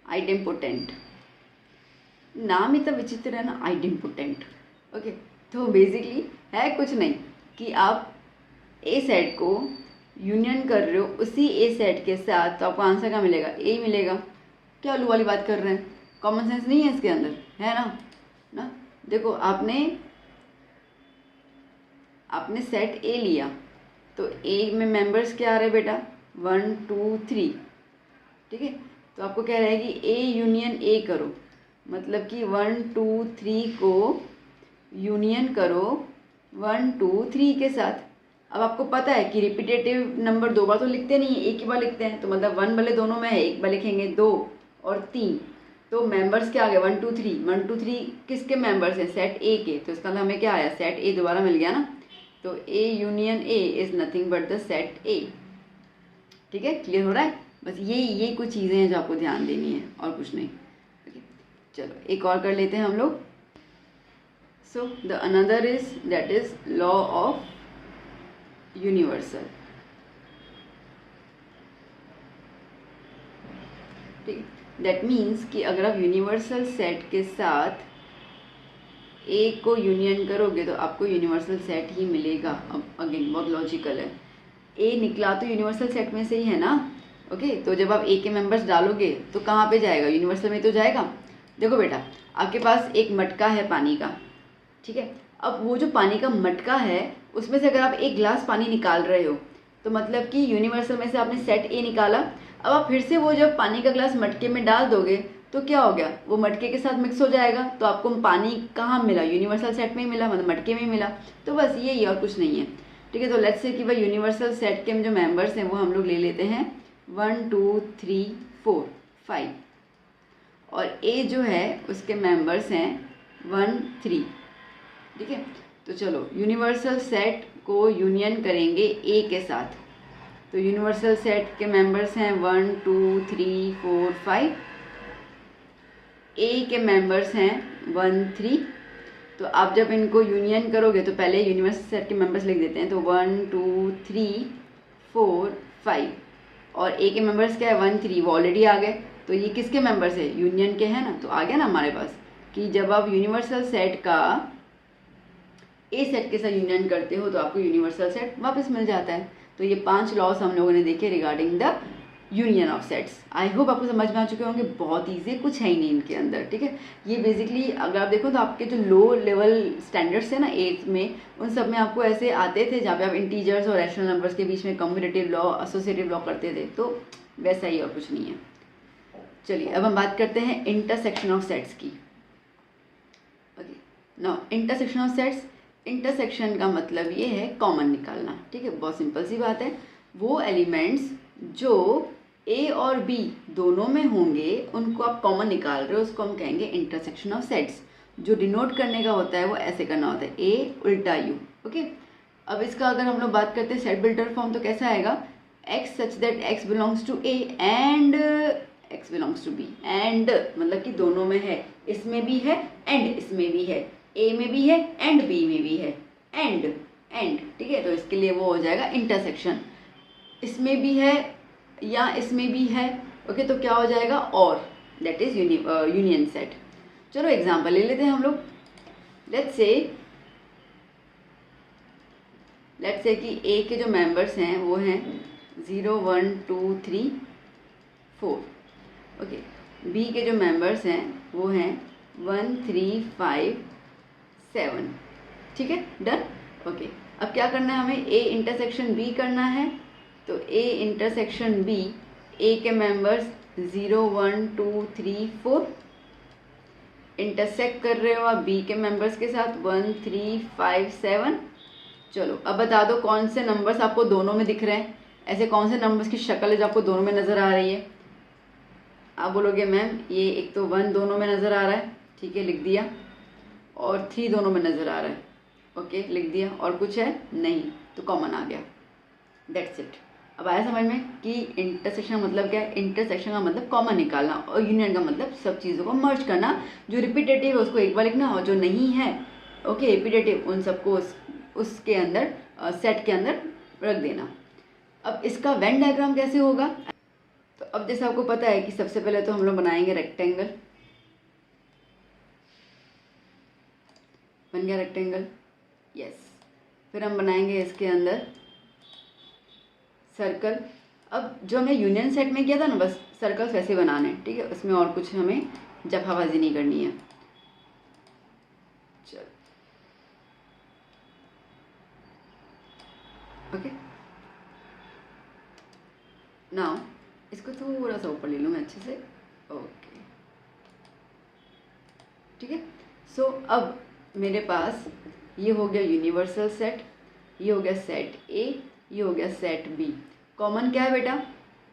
idempotent. नाम ही तो विचित्र है ना, आइडेम्पोटेंट। ओके, तो बेसिकली है कुछ नहीं कि आप ए सेट को यूनियन कर रहे हो उसी ए सेट के साथ, तो आपको आंसर क्या मिलेगा, ए मिलेगा। क्या उल्लू वाली बात कर रहे हैं, कॉमन सेंस नहीं है इसके अंदर, है ना। देखो आपने सेट ए लिया, तो ए में मेंबर्स क्या आ रहे हैं बेटा, 1 2 3, ठीक है। तो आपको कह रहा है कि ए यूनियन ए करो, मतलब कि 1 2 3 को यूनियन करो 1 2 3 के साथ। अब आपको पता है कि रिपीटेटिव नंबर दो बार तो लिखते नहीं है, एक ही बार लिखते हैं, तो मतलब 1 भले दोनों में है, एक बार लिखेंगे 2 और 3। तो मेंबर्स क्या आ गए, 1 2 3 1 2 3 किसके मेंबर्स हैं, सेट ए के। तो इसका मतलब हमें क्या आया, सेट ए दोबारा मिल गया ना। तो A union A is nothing but the set ए। ठीक है, क्लियर हो रहा है। बस ये कुछ चीज़ें हैं जो आपको ध्यान देनी है और कुछ नहीं। ओके, चलो एक और कर लेते हैं हम लोग। So the another is that is law of universal. ठीक, दैट मीन्स कि अगर आप यूनिवर्सल सेट के साथ ए को यूनियन करोगे तो आपको यूनिवर्सल सेट ही मिलेगा। अब अगेन बहुत लॉजिकल है, ए निकला तो यूनिवर्सल सेट में से ही है ना। ओके, तो जब आप ए के मेंबर्स डालोगे तो कहाँ पे जाएगा, यूनिवर्सल में तो जाएगा। देखो बेटा, आपके पास एक मटका है पानी का, ठीक है। अब वो जो पानी का मटका है उसमें से अगर आप एक गिलास पानी निकाल रहे हो तो मतलब कि यूनिवर्सल में से आपने सेट ए निकाला। अब आप फिर से वो जब पानी का गिलास मटके में डाल दोगे तो क्या हो गया, वो मटके के साथ मिक्स हो जाएगा, तो आपको पानी कहाँ मिला, यूनिवर्सल सेट में ही मिला, मतलब मटके में ही मिला। तो बस यही और कुछ नहीं है। ठीक है, तो लेट्स से कि भाई यूनिवर्सल सेट के जो मेंबर्स हैं वो हम लोग ले लेते हैं 1 2 3 4 5, और ए जो है उसके मेंबर्स हैं 1 3। ठीक है, तो चलो यूनिवर्सल सेट को यूनियन करेंगे ए के साथ। तो यूनिवर्सल सेट के मेंबर्स हैं 1 2 3 4 5, ए के मेंबर्स हैं 1 3। तो आप जब इनको यूनियन करोगे तो पहले यूनिवर्सल सेट के मेंबर्स लिख देते हैं, तो 1 2 3 4 5, और ए के मेंबर्स क्या है 1 3, वो ऑलरेडी आ गए। तो ये किसके मेंबर्स है, यूनियन के हैं ना, तो आ गया ना हमारे पास कि जब आप यूनिवर्सल सेट का ए सेट के साथ यूनियन करते हो तो आपको यूनिवर्सल सेट वापस मिल जाता है। तो ये 5 लॉस हम लोगों ने देखे regarding the union of sets. I hope आपको समझ में आ चुके होंगे, बहुत ईजी, कुछ है ही नहीं इनके अंदर। ठीक है, ये बेसिकली अगर आप देखो तो आपके जो लो लेवल स्टैंडर्ड्स है ना 8th में, उन सब में आपको ऐसे आते थे जहाँ पे आप इंटीजर्स और रैशनल नंबर्स के बीच में कम्यूटेटिव लॉ, एसोसिएटिव लॉ करते थे, तो वैसा ही और कुछ नहीं है। चलिए अब हम बात करते हैं इंटरसेक्शन ऑफ सेट्स की। Okay, now intersection of sets, intersection का मतलब ये है कॉमन निकालना। ठीक है, बहुत सिंपल सी बात है। वो एलिमेंट्स जो ए और बी दोनों में होंगे, उनको आप कॉमन निकाल रहे हो, उसको हम कहेंगे इंटरसेक्शन ऑफ सेट्स। जो डिनोट करने का होता है वो ऐसे करना होता है, ए उल्टा यू। ओके, अब इसका अगर हम लोग बात करते हैं सेट बिल्डर फॉर्म तो कैसा आएगा, X such that X belongs to A and X belongs to B. And मतलब कि दोनों में है, इसमें भी है एंड इसमें भी है, ए में भी है एंड बी में भी है, एंड ठीक है। तो इसके लिए वो हो जाएगा इंटरसेक्शन, इसमें भी है या इसमें भी है। ओके, तो क्या हो जाएगा, और दैट इज यूनियन सेट। चलो एग्जांपल ले लेते हैं हम लोग। लेट्स से कि ए के जो मेंबर्स हैं वो हैं 0 1 2 3 4। ओके, बी के जो मेंबर्स हैं वो हैं 1 3 5 7। ठीक है, डन। ओके, अब क्या करना है हमें, ए इंटरसेक्शन बी करना है। तो ए इंटरसेक्शन बी, ए के मेंबर्स 0 1 2 3 4 इंटरसेक्ट कर रहे हो आप बी के मेंबर्स के साथ 1 3 5 7। चलो अब बता दो कौन से नंबर्स आपको दोनों में दिख रहे हैं, ऐसे कौन से नंबर्स की शक्ल है जो आपको दोनों में नज़र आ रही है। आप बोलोगे मैम ये एक तो 1 दोनों में नज़र आ रहा है, ठीक है लिख दिया, और 3 दोनों में नज़र आ रहा है, ओके लिख दिया, और कुछ है नहीं तो कॉमन आ गया, दैट्स इट। अब आया समझ में कि इंटरसेक्शन का मतलब क्या है। इंटरसेक्शन का मतलब कॉमन निकालना, और यूनियन का मतलब सब चीज़ों को मर्ज करना। जो रिपीटेटिव है उसको एक बार लिखना, और जो नहीं है ओके रिपीटेटिव उन सबको उसके अंदर सेट के अंदर रख देना। अब इसका वेन डायग्राम कैसे होगा, तो अब जैसे आपको पता है कि सबसे पहले तो हम लोग बनाएंगे रेक्टेंगल, बन गया रेक्टेंगल, यस। फिर हम बनाएंगे इसके अंदर सर्कल। अब जो हमने यूनियन सेट में किया था ना, बस सर्कल्स वैसे बनाने, ठीक है, उसमें और कुछ हमें जफाबाजी नहीं करनी है। चलो ओके, नाउ इसको थोड़ा सा ऊपर ले लूँ मैं अच्छे से, ओके ठीक है। सो अब मेरे पास ये हो गया यूनिवर्सल सेट, ये हो गया सेट ए, ये हो गया सेट बी। कॉमन क्या है बेटा,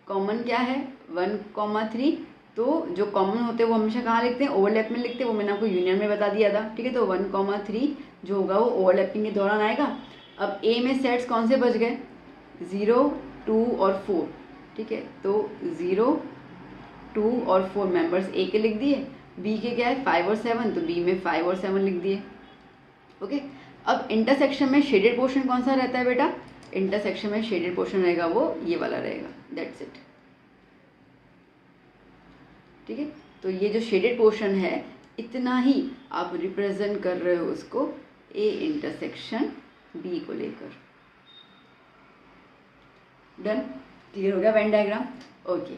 कॉमन क्या है 1 3। तो जो कॉमन होते हैं वो हमेशा कहाँ लिखते हैं, ओवरलैप में लिखते हैं, वो मैंने आपको यूनियन में बता दिया था, ठीक है। तो 1 3 जो होगा वो ओवरलैपिंग के दौरान आएगा। अब ए में सेट्स कौन से बच गए, 0 2 और 4, ठीक है। तो 0 2 और 4 मेंबर्स ए के लिख दिए, बी के क्या है 5 और 7, तो बी में 5 और 7 लिख दिए, ओके। अब इंटरसेक्शन में शेडेड पोर्शन कौन सा रहता है बेटा, इंटरसेक्शन में शेडेड पोर्शन रहेगा वो ये वाला रहेगा, दैट्स इट, ठीक है। तो ये जो शेडेड पोर्शन है इतना ही आप रिप्रेजेंट कर रहे हो उसको ए इंटरसेक्शन बी को लेकर, डन, क्लियर हो गया वेन डायग्राम, ओके।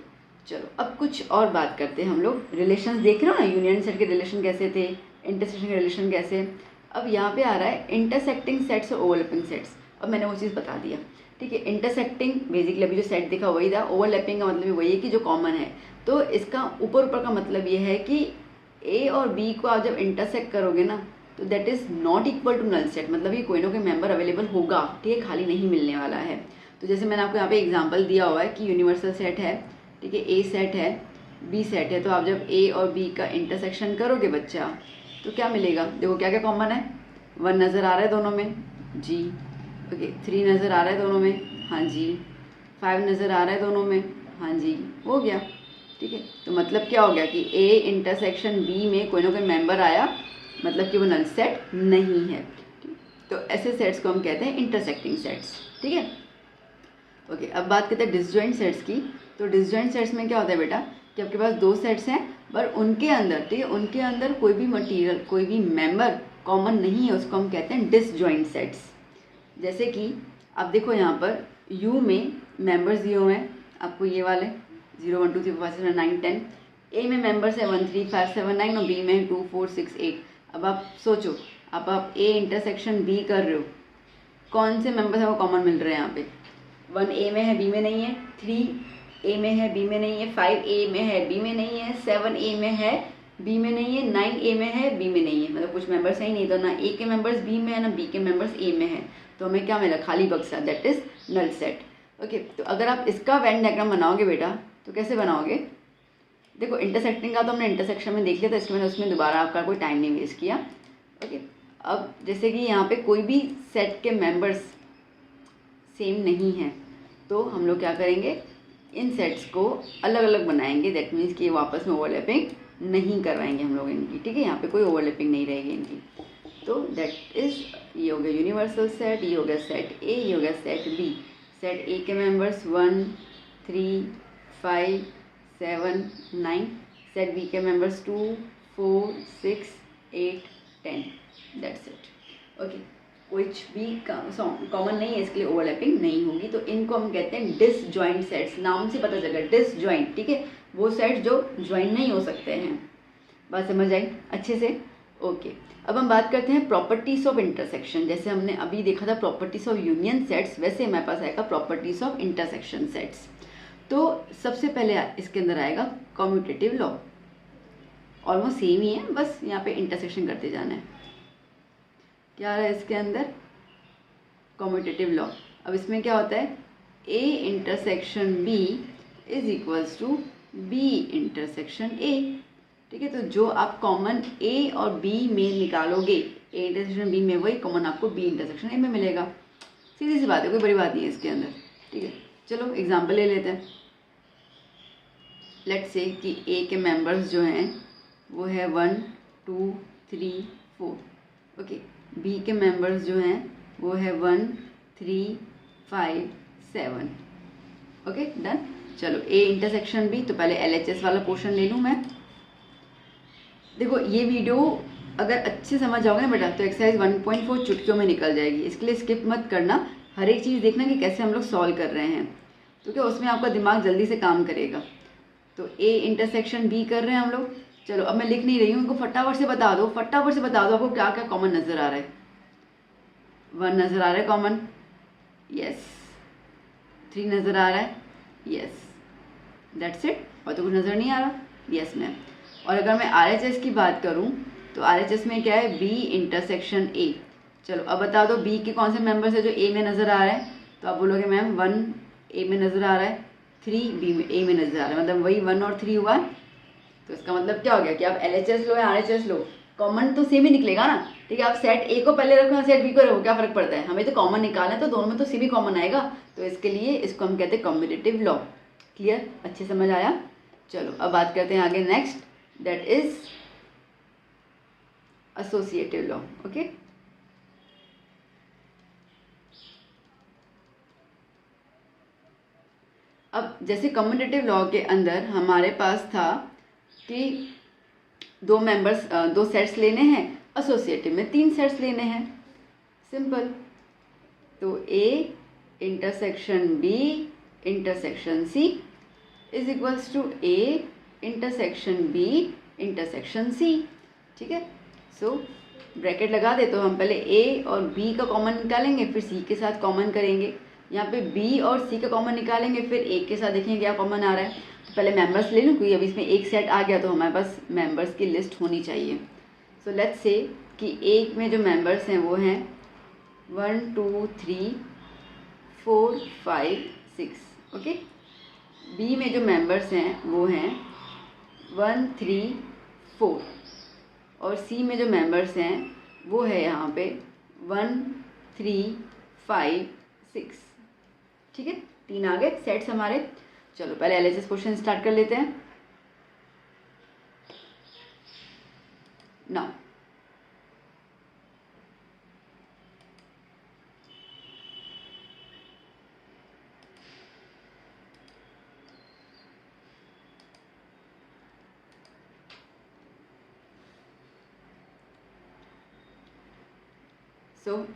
चलो अब कुछ और बात करते हैं हम लोग, रिलेशंस देख रहे हो ना, यूनियन सेट के रिलेशन कैसे थे, इंटरसेक्शन के रिलेशन कैसे। अब यहाँ पे आ रहा है इंटरसेक्टिंग सेट्स और ओवरलैपिंग सेट्स। अब मैंने वो चीज़ बता दिया, ठीक है। इंटरसेक्टिंग बेसिकली अभी जो सेट दिखा वही था, ओवरलैपिंग का मतलब भी वही है कि जो कॉमन है। तो इसका ऊपर ऊपर का मतलब ये है कि ए और बी को आप जब इंटरसेक्ट करोगे ना तो that is not equal to null set, मतलब ये कोई ना कोई मेंबर अवेलेबल होगा, ठीक है, खाली नहीं मिलने वाला है। तो जैसे मैंने आपको यहाँ पे एग्जाम्पल दिया हुआ है कि यूनिवर्सल सेट है, ठीक है, ए सेट है बी सेट है, तो आप जब ए और बी का इंटरसेक्शन करोगे बच्चा तो क्या मिलेगा, देखो क्या क्या कॉमन है, 1 नज़र आ रहा है दोनों में जी, ओके, 3 नज़र आ रहा है दोनों में, हाँ जी, 5 नज़र आ रहा है दोनों में, हाँ जी, हो गया, ठीक है। तो मतलब क्या हो गया कि ए इंटरसेक्शन बी में कोई ना कोई मेंबर आया, मतलब कि वो नल सेट नहीं है, ठीक। तो ऐसे सेट्स को हम कहते हैं इंटरसेक्टिंग सेट्स, ठीक है, ओके। अब बात करते हैं डिसजॉइंट सेट्स की। तो डिसजॉइंट सेट्स में क्या होता है बेटा कि आपके पास 2 सेट्स हैं पर उनके अंदर, ठीक है, उनके अंदर कोई भी मटीरियल, कोई भी मेंबर कॉमन नहीं है, उसको हम कहते हैं डिसजॉइंट सेट्स। जैसे कि आप देखो यहाँ पर U में मेंबर्स दिए हुए हैं आपको ये वाले 0 1 2 3 4 5 6 9 10, A में मेंबर्स है 1 3 5 7 9 और B में 2 4 6 8। अब आप सोचो, अब आप A इंटरसेक्शन B कर रहे हो, कौन से मेंबर्स हैं वो कॉमन मिल रहे हैं यहाँ पे, 1 A में है B में नहीं है, 3 A में है B में नहीं है, 5 A में है B में नहीं है, 7 A में है B में नहीं है, 9 A में है B में नहीं है, मतलब कुछ मेंबर्स है ही नहीं। तो ना A के मेंबर्स B में है ना B के मेंबर्स A में है, तो हमें क्या मिला, खाली बक्सा, that is null set, okay. तो अगर आप इसका वेन डायग्राम बनाओगे बेटा तो कैसे बनाओगे? देखो इंटरसेक्टिंग का तो हमने इंटरसेक्शन में देख लिया था, इसके मैंने उसमें दोबारा आपका कोई टाइम नहीं वेस्ट किया। ओके, अब जैसे कि यहाँ पे कोई भी सेट के मेंबर्स सेम नहीं हैं, तो हम लोग क्या करेंगे, इन सेट्स को अलग अलग बनाएंगे। दैट मीन्स कि आपस में ओवरलैपिंग नहीं करवाएंगे हम लोग इनकी, ठीक है, यहाँ पे कोई ओवरलैपिंग नहीं रहेगी इनकी। तो दैट इज़, ये हो गया यूनिवर्सल सेट, ये हो गया सेट ए, ये हो गया सेट बी। सेट ए के मेंबर्स 1 3 5 7 9, सेट बी के मेंबर्स 2 4 6 8 10, दैट्स इट। ओके, कुछ भी कॉमन नहीं है, इसके लिए ओवरलैपिंग नहीं होगी। तो इनको हम कहते हैं डिसजॉइंट सेट्स, नाम से पता चलेगा डिसजॉइंट, ठीक है, वो सेट्स जो ज्वाइन नहीं हो सकते हैं। बात समझ आई अच्छे से? ओके, अब हम बात करते हैं प्रॉपर्टीज ऑफ इंटरसेक्शन। जैसे हमने अभी देखा था प्रॉपर्टीज ऑफ यूनियन सेट्स, वैसे हमारे पास आएगा प्रॉपर्टीज ऑफ इंटरसेक्शन सेट्स। तो सबसे पहले इसके अंदर आएगा कम्यूटेटिव लॉ। ऑलमोस्ट सेम ही है, बस यहाँ पे इंटरसेक्शन करते जाना है। क्या आ रहा है इसके अंदर? Commutative law. अब इसमें क्या होता है, A intersection B is equals to B intersection A, ठीक है। तो जो आप कॉमन ए और बी में निकालोगे, ए इंटरसेक्शन बी में, वही कॉमन आपको बी इंटरसेक्शन ए में मिलेगा। सीधी सी बात है, कोई बड़ी बात नहीं है इसके अंदर, ठीक है। चलो एग्जाम्पल ले लेते हैं। लेट्स से कि ए के मेंबर्स जो हैं वो है 1 2 3 4, ओके। बी के मेंबर्स जो हैं वो है 1 3 5 7, ओके डन। चलो ए इंटरसेक्शन बी, तो पहले LHS वाला पोर्शन ले लूँ मैं। देखो ये वीडियो अगर अच्छे समझ जाओगे ना बेटा, तो एक्सरसाइज 1.4 चुटकियों में निकल जाएगी। इसके लिए स्किप मत करना, हर एक चीज़ देखना कि कैसे हम लोग सॉल्व कर रहे हैं, तो क्या उसमें आपका दिमाग जल्दी से काम करेगा। तो ए इंटरसेक्शन बी कर रहे हैं हम लोग। चलो अब मैं लिख नहीं रही हूँ, उनको फटाफट से बता दो, फटाफट से बता दो आपको क्या क्या कॉमन नज़र आ रहा है। 1 नज़र आ रहा है कॉमन, यस। 3 नज़र आ रहा है, यस, दैट्स इट। और तो कुछ नज़र नहीं आ रहा, यस मैम। और अगर मैं RHS की बात करूं तो RHS में क्या है, बी इंटरसेक्शन ए। चलो अब बता दो बी के कौन से मेंबर्स है जो ए में नज़र आ रहा है। तो आप बोलोगे मैम 1 ए में नज़र आ रहा है, 3 बी में ए में नज़र आ रहा है, मतलब वही 1 और 3 हुआ। तो इसका मतलब क्या हो गया कि आप LHS लो या RHS लो, कॉमन तो सेम ही निकलेगा ना, ठीक है। आप सेट ए को पहले रखो, सेट बी को रखो, क्या फ़र्क पड़ता है, हमें तो कॉमन निकालना है, तो दोनों में तो सेम ही कॉमन आएगा। तो इसके लिए इसको हम कहते हैं कम्यूटेटिव लॉ। क्लियर, अच्छे समझ आया? चलो अब बात करते हैं आगे next, that is associative law, okay। अब जैसे कम्यूटेटिव लॉ के अंदर हमारे पास था कि 2 मेंबर्स 2 सेट्स लेने हैं, एसोसिएटिव में 3 सेट्स लेने हैं, सिंपल। तो A intersection B intersection C is equals to A intersection B intersection C, ठीक है। सो ब्रैकेट लगा दे, तो हम पहले ए और बी का कॉमन निकालेंगे, फिर सी के साथ कॉमन करेंगे। यहाँ पे बी और सी का कॉमन निकालेंगे, फिर ए के साथ देखेंगे क्या कॉमन आ रहा है। तो पहले मेंबर्स ले लूँ, क्योंकि अभी इसमें एक सेट आ गया तो हमारे पास मेंबर्स की लिस्ट होनी चाहिए। सो लेट्स से कि ए में जो मेंबर्स हैं वो हैं 1 2 3 4 5 6, ओके। बी में जो मेंबर्स हैं वो हैं 1 3 4, और सी में जो मेंबर्स हैं वो है यहाँ पे 1 3 5 6, ठीक है। 3 आ गए सेट्स हमारे। चलो पहले LHS क्वेश्चन स्टार्ट कर लेते हैं। नाउ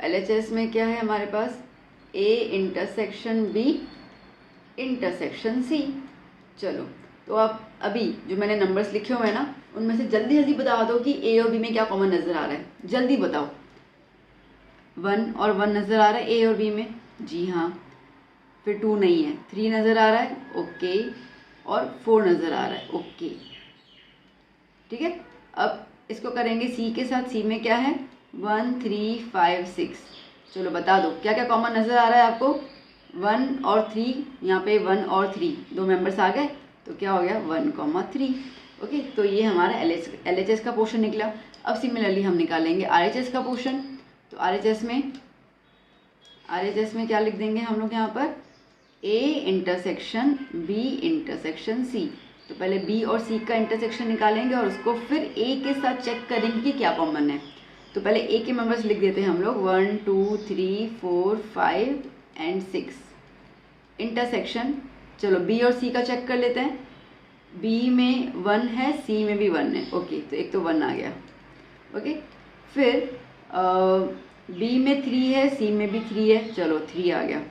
LHS में क्या है हमारे पास, A intersection B intersection C। चलो तो आप अभी जो मैंने नंबर्स लिखे हुए हैं ना, उनमें से जल्दी जल्दी बता दो कि A और B में क्या कॉमन नज़र आ रहा है, जल्दी बताओ। 1 और 1 नज़र आ रहा है A और B में, जी हाँ। फिर 2 नहीं है, 3 नज़र आ रहा है, ओके, और 4 नज़र आ रहा है, ओके, ठीक है। अब इसको करेंगे C के साथ। C में क्या है, 1 3 5 6। चलो बता दो क्या क्या कॉमन नज़र आ रहा है आपको। 1 और 3, यहाँ पे 1 और 3 2 मेंबर्स आ गए, तो क्या हो गया 1,3। ओके, तो ये हमारा LHS का पोर्शन निकला। अब सिमिलरली हम निकालेंगे RHS का पोर्शन। तो RHS में क्या लिख देंगे हम लोग यहाँ पर, A intersection B intersection C। तो पहले B और C का इंटरसेक्शन निकालेंगे और उसको फिर A के साथ चेक करेंगे कि क्या कॉमन है। तो पहले A के मेंबर्स लिख देते हैं हम लोग 1 2 3 4 5 एंड 6। इंटरसेक्शन, चलो B और C का चेक कर लेते हैं। B में 1 है, C में भी 1 है। ओके, तो एक तो 1 आ गया। ओके, फिर B में 3 है, C में भी 3 है, चलो 3 आ गया।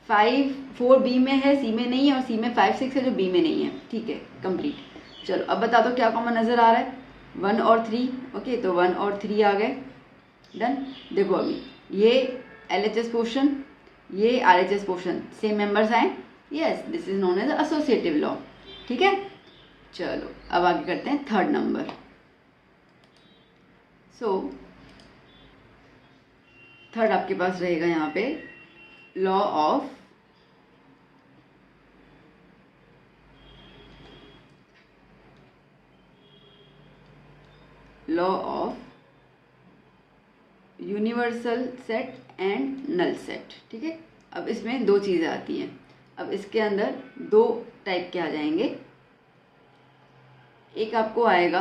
4 B में है, C में नहीं है, और C में 5 6 है जो B में नहीं है। ठीक है, कंप्लीट। चलो अब बता दो क्या कॉमन नज़र आ रहा है, 1 और 3। ओके, तो 1 और 3 आ गए। डन। देखो अभी ये LHS पोर्शन, ये RHS पोर्शन, सेम मेंबर्स आए। Yes, this is known as associative law. ठीक है, चलो अब आगे करते हैं थर्ड नंबर। सो थर्ड आपके पास रहेगा यहाँ पे law of universal set and null set. ठीक है, अब इसमें दो चीज़ें आती हैं। अब इसके अंदर दो टाइप के आ जाएंगे। एक आपको आएगा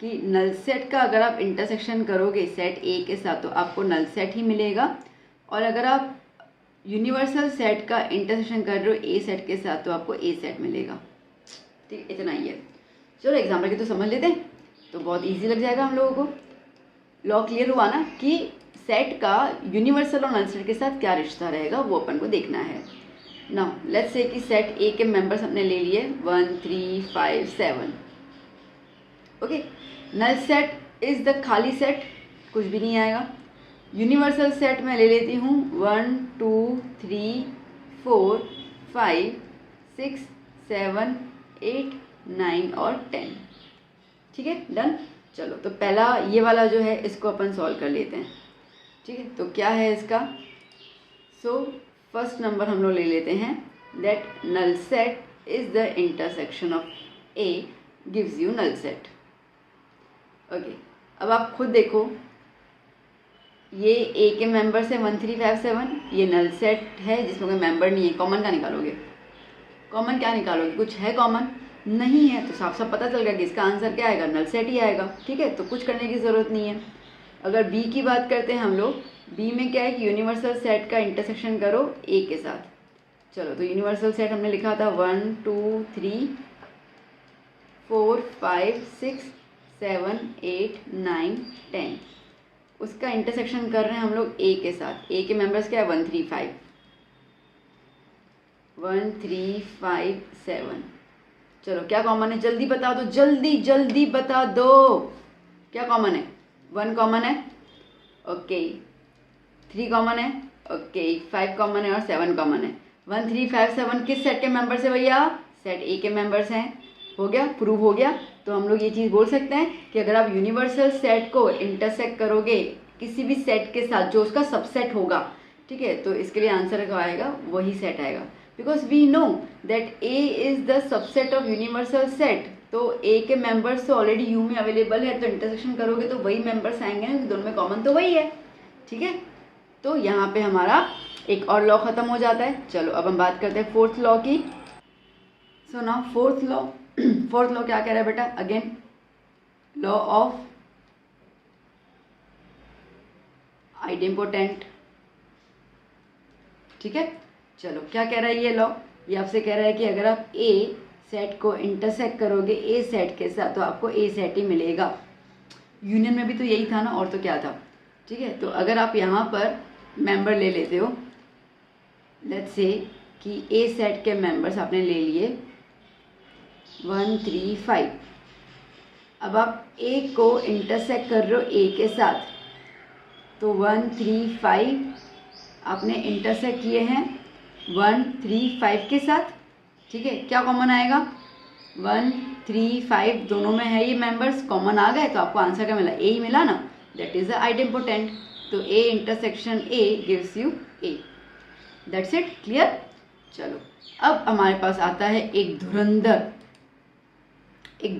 कि नल सेट का अगर आप इंटरसेक्शन करोगे सेट ए के साथ तो आपको नल सेट ही मिलेगा, और अगर आप यूनिवर्सल सेट का इंटरसेक्शन कर रहे हो ए सेट के साथ तो आपको ए सेट मिलेगा। ठीक, इतना ही है। चलो एग्जाम्पल के तो समझ लेते हैं, तो बहुत इजी लग जाएगा हम लोगों को। लॉ क्लियर हुआ ना कि सेट का यूनिवर्सल और नल सेट के साथ क्या रिश्ता रहेगा, वो अपन को देखना है। नाउ लेट्स से कि सेट ए के मेंबर्स हमने ले लिए 1 3 5 7। Okay, null set is the खाली सेट, कुछ भी नहीं आएगा। यूनिवर्सल सेट में ले लेती हूँ 1 2 3 4 5 6 7 8 9 और 10। ठीक है, डन। चलो तो पहला ये वाला जो है इसको अपन सॉल्व कर लेते हैं। ठीक है, तो क्या है इसका, सो फर्स्ट नंबर हम लोग ले लेते हैं that null set is the intersection of A gives you null set. Okay, अब आप खुद देखो, ये ए के मेंबर्स है 1 3 5 7, ये नल सेट है जिसमें कोई मेंबर नहीं है। कॉमन क्या निकालोगे, कॉमन क्या निकालोगे, कुछ है कॉमन नहीं है, तो साफ साफ पता चल गया कि इसका आंसर क्या आएगा, नल सेट ही आएगा। ठीक है, तो कुछ करने की ज़रूरत नहीं है। अगर बी की बात करते हैं हम लोग, बी में क्या है कि यूनिवर्सल सेट का इंटरसेक्शन करो ए के साथ। चलो तो यूनिवर्सल सेट हमने लिखा था 1 2 3 4 5 6 7 8 9 10, उसका इंटरसेक्शन कर रहे हैं हम लोग ए के साथ। ए के मेंबर्स क्या है 1 3 5 1 3 5 7। चलो क्या कॉमन है, जल्दी बता दो, जल्दी जल्दी बता दो, क्या कॉमन है, 1 कॉमन है, ओके, 3 कॉमन है, ओके, 5 कॉमन है और 7 कॉमन है। 1 3 5 7 किस सेट के मेंबर्स है भैया, सेट ए के मेंबर्स हैं। हो गया, प्रूव हो गया। तो हम लोग ये चीज़ बोल सकते हैं कि अगर आप यूनिवर्सल सेट को इंटरसेक्ट करोगे किसी भी सेट के साथ जो उसका सबसेट होगा, ठीक है, तो इसके लिए आंसर क्या आएगा, वही सेट आएगा। Because we know that A is the subset of universal set, तो ए के मेंबर्स तो ऑलरेडी यू में अवेलेबल है, तो इंटरसेक्शन करोगे तो वही मेंबर्स आएंगे ना, दोनों में कॉमन तो वही है। ठीक है, तो यहाँ पे हमारा एक और लॉ खत्म हो जाता है। चलो अब हम बात करते हैं फोर्थ लॉ की। सो नाउ फोर्थ लॉ क्या कह रहा है बेटा, अगेन लॉ ऑफ आइडेम्पोटेंट। ठीक है, चलो क्या कह रहा है ये लॉ, ये आपसे कह रहा है कि अगर आप ए सेट को इंटरसेक्ट करोगे ए सेट के साथ तो आपको ए सेट ही मिलेगा। यूनियन में भी तो यही था ना, और तो क्या था। ठीक है, तो अगर आप यहाँ पर मेंबर ले लेते हो, लेट्स से कि ए सेट के मेंबर्स आपने ले लिए 1 3 5, अब आप ए को इंटरसेक्ट कर रहे हो ए के साथ, तो 1 3 5 आपने इंटरसेक्ट किए हैं 1 3 5 के साथ। ठीक है, क्या कॉमन आएगा, 1 3 5 दोनों में है ये मेंबर्स, कॉमन आ गए तो आपको आंसर क्या मिला, ए ही मिला ना, दैट इज द आइडेम्पोटेंट। तो A intersection A gives you A, that's it, clear. चलो अब हमारे पास आता है एक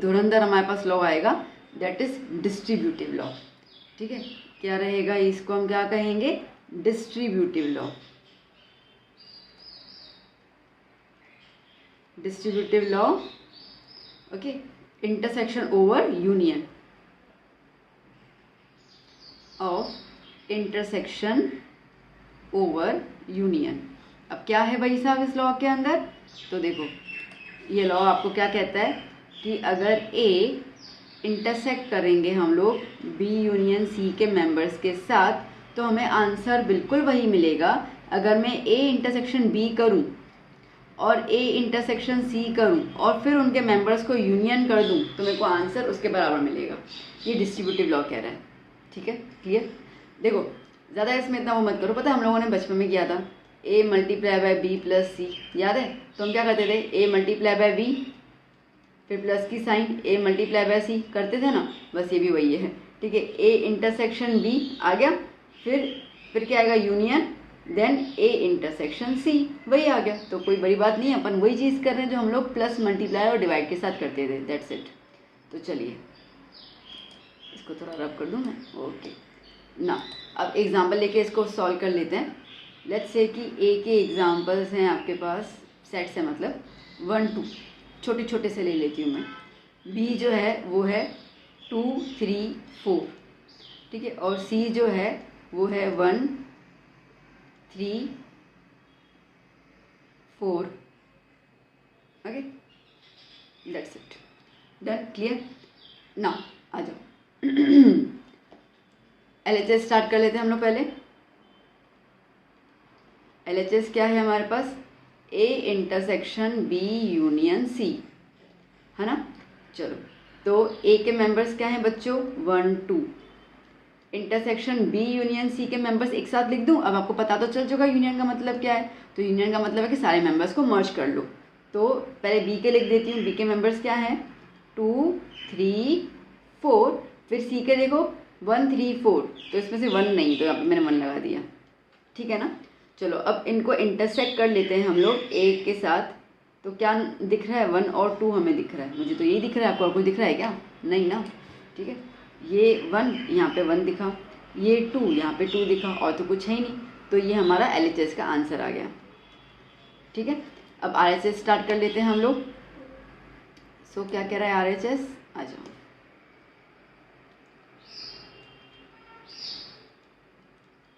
धुरंधर हमारे पास लॉ आएगा, दैट इज डिस्ट्रीब्यूटिव लॉ। ठीक है, क्या रहेगा, इसको हम क्या कहेंगे, distributive law. Distributive law, okay, intersection over union of intersection over union. अब क्या है भाई साहब इस लॉ के अंदर, तो देखो ये लॉ आपको क्या कहता है कि अगर ए इंटरसेक्ट करेंगे हम लोग बी यूनियन सी के मेंबर्स के साथ, तो हमें आंसर बिल्कुल वही मिलेगा। अगर मैं ए इंटरसेक्शन बी करूं और ए इंटरसेक्शन सी करूं और फिर उनके मेंबर्स को यूनियन कर दूं, तो मेरे को आंसर उसके बराबर मिलेगा। ये डिस्ट्रीब्यूटिव लॉ कह रहा है। ठीक है, क्लियर। देखो ज़्यादा इसमें इतना वो मत करो, पता है हम लोगों ने बचपन में किया था a multiply by B plus C, याद है। तो हम क्या करते थे, a मल्टीप्लाई बाय बी फिर प्लस की sign a multiply by C करते थे ना, बस ये भी वही है। ठीक है, a इंटरसेक्शन b आ गया, फिर क्या आएगा, union, then a intersection c, वही आ गया। तो कोई बड़ी बात नहीं है, अपन वही चीज़ कर रहे हैं जो हम लोग प्लस मल्टीप्लाई और डिवाइड के साथ करते थे, दैट्स इट। तो चलिए इसको थोड़ा रब कर दूँ मैं, ओके ना। अब एग्जाम्पल लेके इसको सॉल्व कर लेते हैं। लेट्स से कि ए के एग्जाम्पल्स हैं आपके पास, सेट्स है मतलब 1 2, छोटे छोटे से ले लेती हूँ मैं। बी जो है वो है 2 3 4, ठीक है, और सी जो है वो है 1 3 4, okay, that's it, done, clear ना। आ जाओ LHS स्टार्ट कर लेते हैं हम लोग पहले। LHS क्या है हमारे पास, A intersection B union C, है ना। चलो, तो A के मेंबर्स क्या हैं बच्चों, 1 2, इंटरसेक्शन B यूनियन C के मेंबर्स एक साथ लिख दूं। अब आपको पता तो चल चुका यूनियन का मतलब क्या है, तो यूनियन का मतलब है कि सारे मेंबर्स को मर्ज कर लो। तो पहले B के लिख देती हूँ, B के मेंबर्स क्या हैं, 2 3 4, फिर C के देखो 1 3 4, तो इसमें से 1 नहीं, तो यहाँ पे मैंने 1 लगा दिया, ठीक है ना। चलो अब इनको इंटरसेक्ट कर लेते हैं हम लोग एक के साथ। तो क्या दिख रहा है, 1 और 2 हमें दिख रहा है, मुझे तो यही दिख रहा है, आपको और कुछ दिख रहा है क्या, नहीं ना। ठीक है, ये 1 यहाँ पे 1 दिखा, ये 2 यहाँ पे 2 दिखा, और तो कुछ है ही नहीं। तो ये हमारा LHS का आंसर आ गया। ठीक है, अब RHS स्टार्ट कर लेते हैं हम लोग। सो क्या कह रहा है RHS, आ जाओ।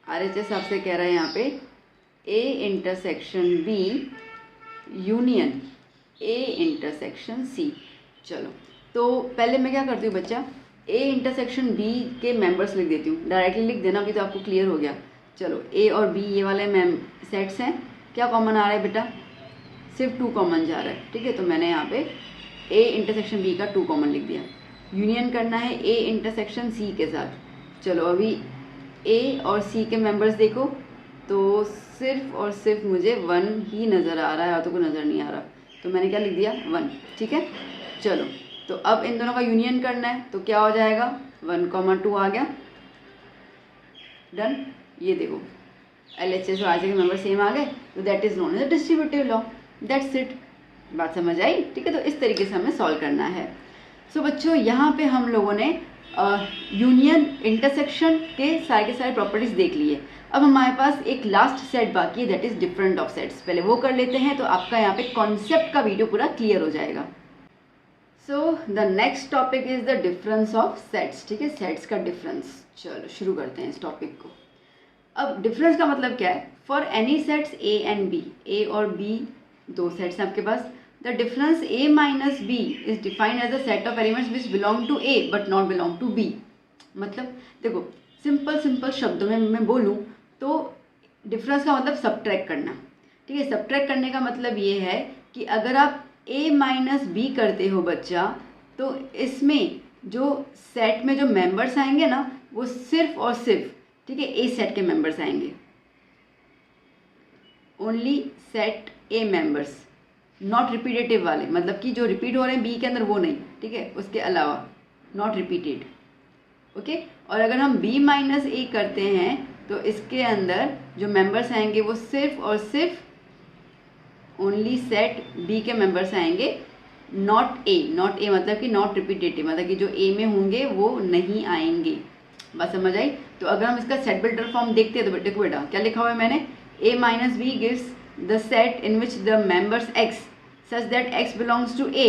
RHS आपसे कह रहा है यहाँ पे A intersection B union A intersection C। चलो, तो पहले मैं क्या करती हूँ बच्चा, A इंटरसेक्शन B के मेंबर्स लिख देती हूँ, डायरेक्टली लिख देना, अभी तो आपको क्लियर हो गया। चलो, A और B ये वाले सेट्स हैं, क्या कॉमन आ रहा है बेटा, सिर्फ 2 कॉमन जा रहा है। ठीक है, तो मैंने यहाँ पे A इंटरसेक्शन B का 2 कॉमन लिख दिया। यूनियन करना है A इंटरसेक्शन C के साथ। चलो, अभी A और C के मेंबर्स देखो, तो सिर्फ और सिर्फ मुझे 1 ही नज़र आ रहा है, और तो कोई नज़र नहीं आ रहा, तो मैंने क्या लिख दिया, 1। ठीक है, चलो, तो अब इन दोनों का यूनियन करना है, तो क्या हो जाएगा, 1 2 आ गया, डन। ये देखो LHS और RHS के मेंबर सेम आ गए, तो that is known as distributive law, that's it. बात समझ आई, ठीक है। तो इस तरीके से हमें सॉल्व करना है। सो बच्चों, यहाँ पे हम लोगों ने यूनियन इंटरसेक्शन के सारे प्रॉपर्टीज देख लिए। अब हमारे पास एक लास्ट सेट बाकी है, that is different of sets. पहले वो कर लेते हैं, तो आपका यहाँ पे कॉन्सेप्ट का वीडियो पूरा क्लियर हो जाएगा। So the next topic is the difference of sets. ठीक है, सेट्स का डिफरेंस। चलो शुरू करते हैं इस टॉपिक को। अब डिफरेंस का मतलब क्या है, for any sets A and B, A और B 2 सेट्स हैं आपके पास, the difference A minus B is defined as a set of elements which belong to A but not belong to B। मतलब देखो, सिंपल शब्दों में मैं बोलूँ तो डिफरेंस का मतलब सब्ट्रैक्ट करना। ठीक है, सब्ट्रैक्ट करने का मतलब ये है कि अगर आप A माइनस B करते हो बच्चा, तो इसमें जो सेट में जो मेंबर्स आएंगे ना, वो सिर्फ और सिर्फ, ठीक है, A सेट के मेंबर्स आएंगे, only set A members, not repetitive वाले, मतलब कि जो रिपीट हो रहे हैं B के अंदर वो नहीं, ठीक है, उसके अलावा नॉट रिपीटेड, ओके। और अगर हम B माइनस A करते हैं, तो इसके अंदर जो मेंबर्स आएंगे वो सिर्फ और सिर्फ ओनली सेट बी के मेंबर्स आएंगे, नॉट ए मतलब कि नॉट रिपीटेटिव, मतलब कि जो ए में होंगे वो नहीं आएंगे। बात समझ आई? तो अगर हम इसका सेट बिल्डर फॉर्म देखते हैं तो देखो बेटा क्या लिखा हुआ है मैंने, a minus B gives the set in which the members x such that x belongs to a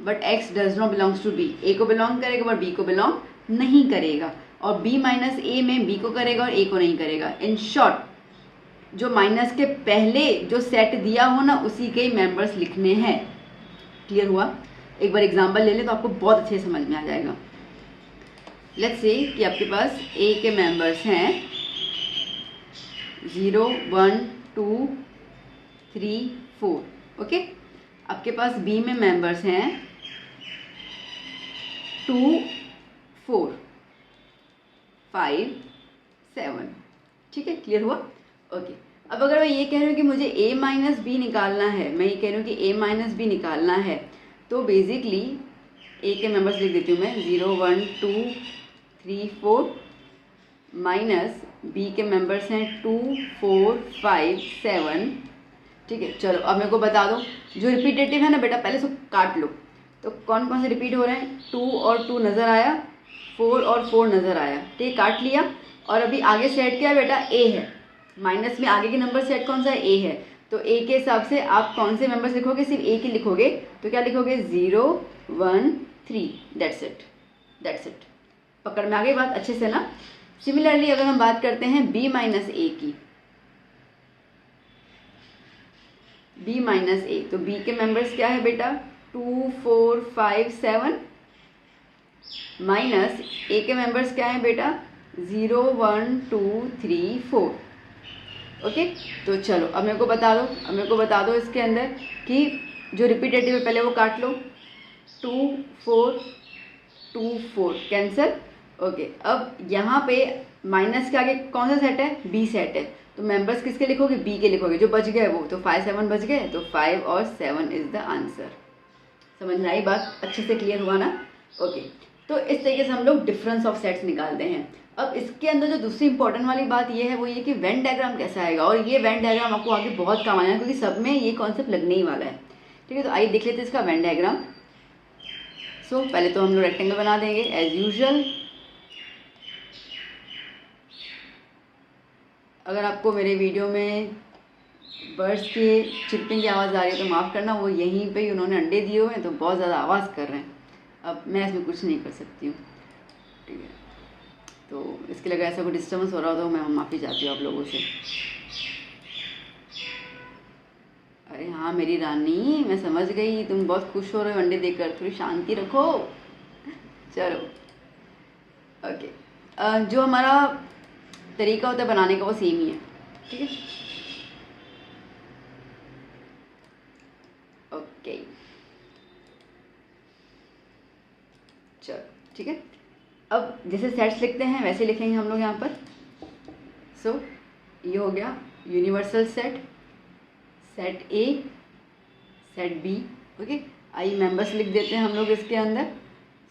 but x does not belongs to b। a को बिलोंग करेगा बट b को बिलोंग नहीं करेगा, और b माइनस a में b को करेगा और a को नहीं करेगा। इन शॉर्ट जो माइनस के पहले जो सेट दिया हो ना उसी के ही मेंबर्स लिखने हैं। क्लियर हुआ? एक बार एग्जाम्पल ले लें तो आपको बहुत अच्छे समझ में आ जाएगा। लेट्स से कि आपके पास ए के मेंबर्स हैं 0 1 2 3 4, ओके। आपके पास बी में मेंबर्स हैं 2 4 5 7, ठीक है। क्लियर हुआ? ओके। अब अगर मैं ये कह रही हूँ कि मुझे a माइनस बी निकालना है, मैं ये कह रही हूँ कि a माइनस बी निकालना है, तो बेसिकली a के मेंबर्स लिख देती हूँ मैं 0 1 2 3 4 माइनस b के मेंबर्स हैं 2 4 5 7, ठीक है। चलो अब मेरे को बता दो जो रिपीटेटिव है ना बेटा, पहले इसको काट लो। तो कौन कौन से रिपीट हो रहे हैं? 2 और 2 नज़र आया, 4 और 4 नज़र आया, ठीक, काट लिया। और अभी आगे सेट क्या है बेटा? a है। माइनस में आगे के नंबर सेट कौन सा है? a है। तो a के हिसाब से आप कौन से मेंबर्स लिखोगे? सिर्फ a की लिखोगे, तो क्या लिखोगे? 0 1 3, दैट्स इट। पकड़ में आ गई बात अच्छे से ना? सिमिलरली अगर हम बात करते हैं b माइनस a की, b माइनस a, तो b के मेंबर्स क्या है बेटा? 2 4 5 7 माइनस a के मेंबर्स क्या है बेटा? 0 1 2 3 4, ओके। तो चलो अब मेरे को बता दो इसके अंदर कि जो रिपीटेटिव है पहले वो काट लो। 2 4 2 4 कैंसिल, ओके। अब यहाँ पे माइनस के आगे कौन सा सेट है? बी सेट है, तो मेंबर्स किसके लिखोगे? बी के लिखोगे, जो बच गए वो, तो 5 7 बच गए, तो 5 और 7 इज द आंसर। समझ में आई बात? अच्छे से क्लियर हुआ ना? ओके। तो इस तरीके से हम लोग डिफरेंस ऑफ सेट्स निकालते हैं। अब इसके अंदर जो दूसरी इंपॉर्टेंट वाली बात ये है वो ये कि वेन डायग्राम कैसा आएगा, और ये वेन डायग्राम आपको आगे बहुत काम आएगा क्योंकि सब में ये कॉन्सेप्ट लगने ही वाला है, ठीक है। तो आइए देख लेते हैं इसका वेन डायग्राम। सो पहले तो हम लोग रेक्टेंगल बना देंगे एज यूजुअल। अगर आपको मेरे वीडियो में बर्ड्स के चिरपिंग की आवाज़ आ रही है तो माफ़ करना, वो यहीं पे ही उन्होंने अंडे दिए हुए हैं तो बहुत ज़्यादा आवाज़ कर रहे हैं। अब मैं इसमें कुछ नहीं कर सकती हूँ, ठीक है। तो इसके लिए ऐसा कोई डिस्टर्बेंस हो रहा हो तो मैं माफ़ी चाहती हूँ आप लोगों से। अरे हाँ मेरी रानी, मैं समझ गई तुम बहुत खुश हो रहे हो अंडे देकर, थोड़ी शांति रखो। चलो ओके। जो हमारा तरीका होता है बनाने का वो सेम ही है, ठीक है। ओके चलो ठीक है। अब जैसे सेट्स लिखते हैं वैसे लिखेंगे हम लोग यहाँ पर। सो ये हो गया universal set, set A, set B, okay. I members लिख देते हैं हम लोग इसके अंदर।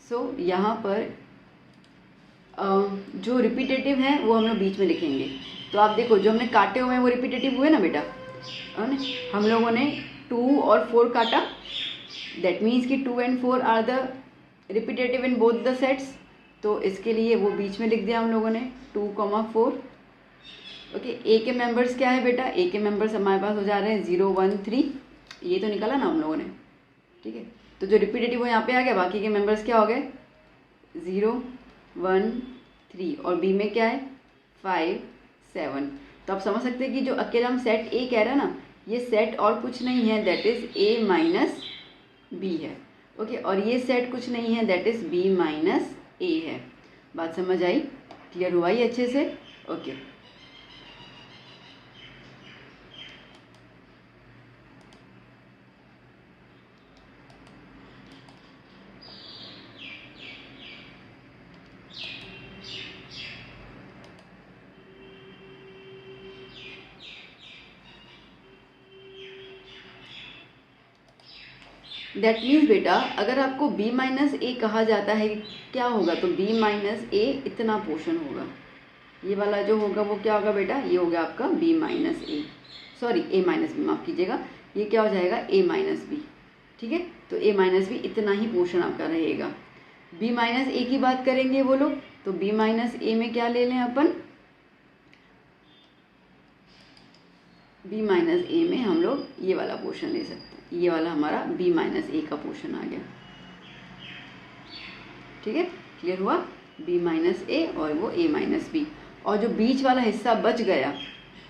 सो यहाँ पर जो रिपीटेटिव हैं वो हम लोग बीच में लिखेंगे। तो आप देखो जो हमने काटे हुए हैं वो रिपीटेटिव हुए ना बेटा, हम लोगों ने 2 और 4 काटा, दैट मीन्स कि 2 and 4 are the repetitive in both the sets. तो इसके लिए वो बीच में लिख दिया हम लोगों ने 2, 4, ओके। ए के मेंबर्स क्या है बेटा? ए के मेंबर्स हमारे पास हो जा रहे हैं 0 1 3, ये तो निकाला ना हम लोगों ने, ठीक है। तो जो रिपीटेटिव वो यहाँ पे आ गया, बाकी के मेंबर्स क्या हो गए? 0 1 3, और बी में क्या है? 5 7। तो आप समझ सकते हैं कि जो अकेला हम सेट ए कह रहे हैं ना, ये सेट और कुछ नहीं है, that is A minus B है, ओके। और ये सेट कुछ नहीं है, that is B minus A है। बात समझ आई? क्लियर हुआ ये अच्छे से? ओके। दैट मीन्स बेटा अगर आपको b माइनस ए कहा जाता है क्या होगा, तो b माइनस ए इतना पोर्शन होगा, ये वाला जो होगा वो क्या होगा बेटा? ये होगा आपका b minus A, sorry a minus B, माफ़ कीजिएगा, ये क्या हो जाएगा a माइनस बी, ठीक है। तो a माइनस बी इतना ही पोर्शन आपका रहेगा। b माइनस ए की बात करेंगे वो लोग, तो b माइनस ए में क्या ले लें अपन, b माइनस ए में हम लोग ये वाला पोर्शन ले सकते हैं, ये वाला हमारा b माइनस ए का पोर्शन आ गया, ठीक है। क्लियर हुआ, b माइनस ए और वो a माइनस बी। और जो बीच वाला हिस्सा बच गया,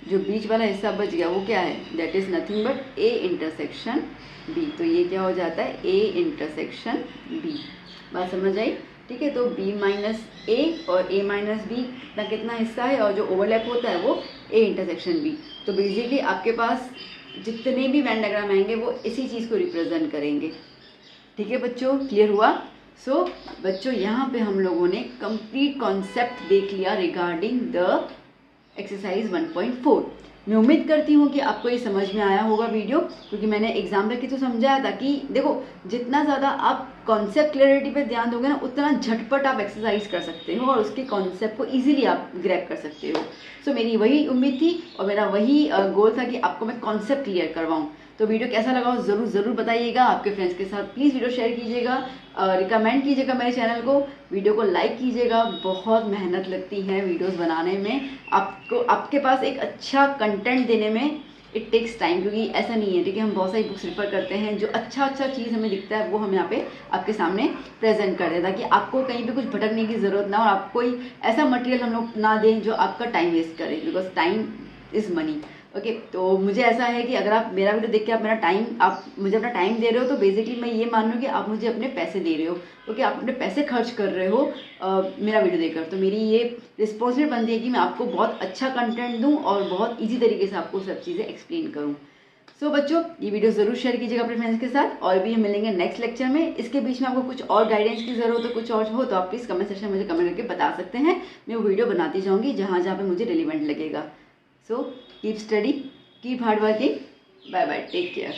जो बीच वाला हिस्सा बच गया वो क्या है, that is nothing but a intersection b। तो ये क्या हो जाता है, a इंटरसेक्शन b। बात समझ आई, ठीक है। तो b माइनस ए और a माइनस बी कितना कितना हिस्सा है, और जो ओवरलैप होता है वो a इंटरसेक्शन b। तो बेसिकली आपके पास जितने भी वेन डायग्राम आएंगे वो इसी चीज़ को रिप्रेजेंट करेंगे, ठीक है बच्चों। क्लियर हुआ। सो बच्चों यहाँ पे हम लोगों ने कंप्लीट कॉन्सेप्ट देख लिया रिगार्डिंग द एक्सरसाइज 1.4। मैं उम्मीद करती हूँ कि आपको ये समझ में आया होगा वीडियो, क्योंकि मैंने एग्जाम करके तो समझाया था कि देखो जितना ज़्यादा आप कॉन्सेप्ट क्लैरिटी पे ध्यान दोगे ना, उतना झटपट आप एक्सरसाइज कर सकते हो और उसके कॉन्सेप्ट को इजीली आप ग्रैब कर सकते हो। सो मेरी वही उम्मीद थी और मेरा वही गोल था कि आपको मैं कॉन्सेप्ट क्लियर करवाऊँ। तो वीडियो कैसा लगा हो ज़रूर बताइएगा, आपके फ्रेंड्स के साथ प्लीज़ वीडियो शेयर कीजिएगा, रिकमेंड कीजिएगा मेरे चैनल को, वीडियो को लाइक कीजिएगा। बहुत मेहनत लगती है वीडियोस बनाने में, आपको आपके पास एक अच्छा कंटेंट देने में इट टेक्स टाइम, क्योंकि ऐसा नहीं है, ठीक है। हम बहुत सारी बुक्स रेफर करते हैं, जो अच्छा चीज़ हमें दिखता है वो हम यहाँ पे आपके सामने प्रेजेंट कर दें, ताकि आपको कहीं पे कुछ भटकने की ज़रूरत ना हो, और आप कोई ऐसा मटेरियल हम लोग ना दें जो आपका टाइम वेस्ट करे, because time is money. Okay, तो मुझे ऐसा है कि अगर आप मेरा वीडियो देख के आप मुझे अपना टाइम दे रहे हो, तो बेसिकली मैं ये मान लूँ कि आप मुझे अपने पैसे दे रहे हो। ओके, आप अपने पैसे खर्च कर रहे हो मेरा वीडियो देखकर, तो मेरी ये रिस्पॉन्सिबिलिटी बनती है कि मैं आपको बहुत अच्छा कंटेंट दूँ और बहुत ईजी तरीके से आपको सब चीज़ें एक्सप्लेन करूँ। सो बच्चों, ये वीडियो ज़रूर शेयर कीजिएगा अपने फ्रेंड्स के साथ, और भी हम मिलेंगे नेक्स्ट लेक्चर में। इसके बीच में आपको कुछ और गाइडेंस की ज़रूरत हो, कुछ और हो, तो आप प्लीज़ कमेंट सेक्शन में मुझे कमेंट करके बता सकते हैं। मैं वो वीडियो बनाती जाऊँगी जहाँ पे मुझे रिलेवेंट लगेगा। So keep study, keep hard working. Bye bye, take care.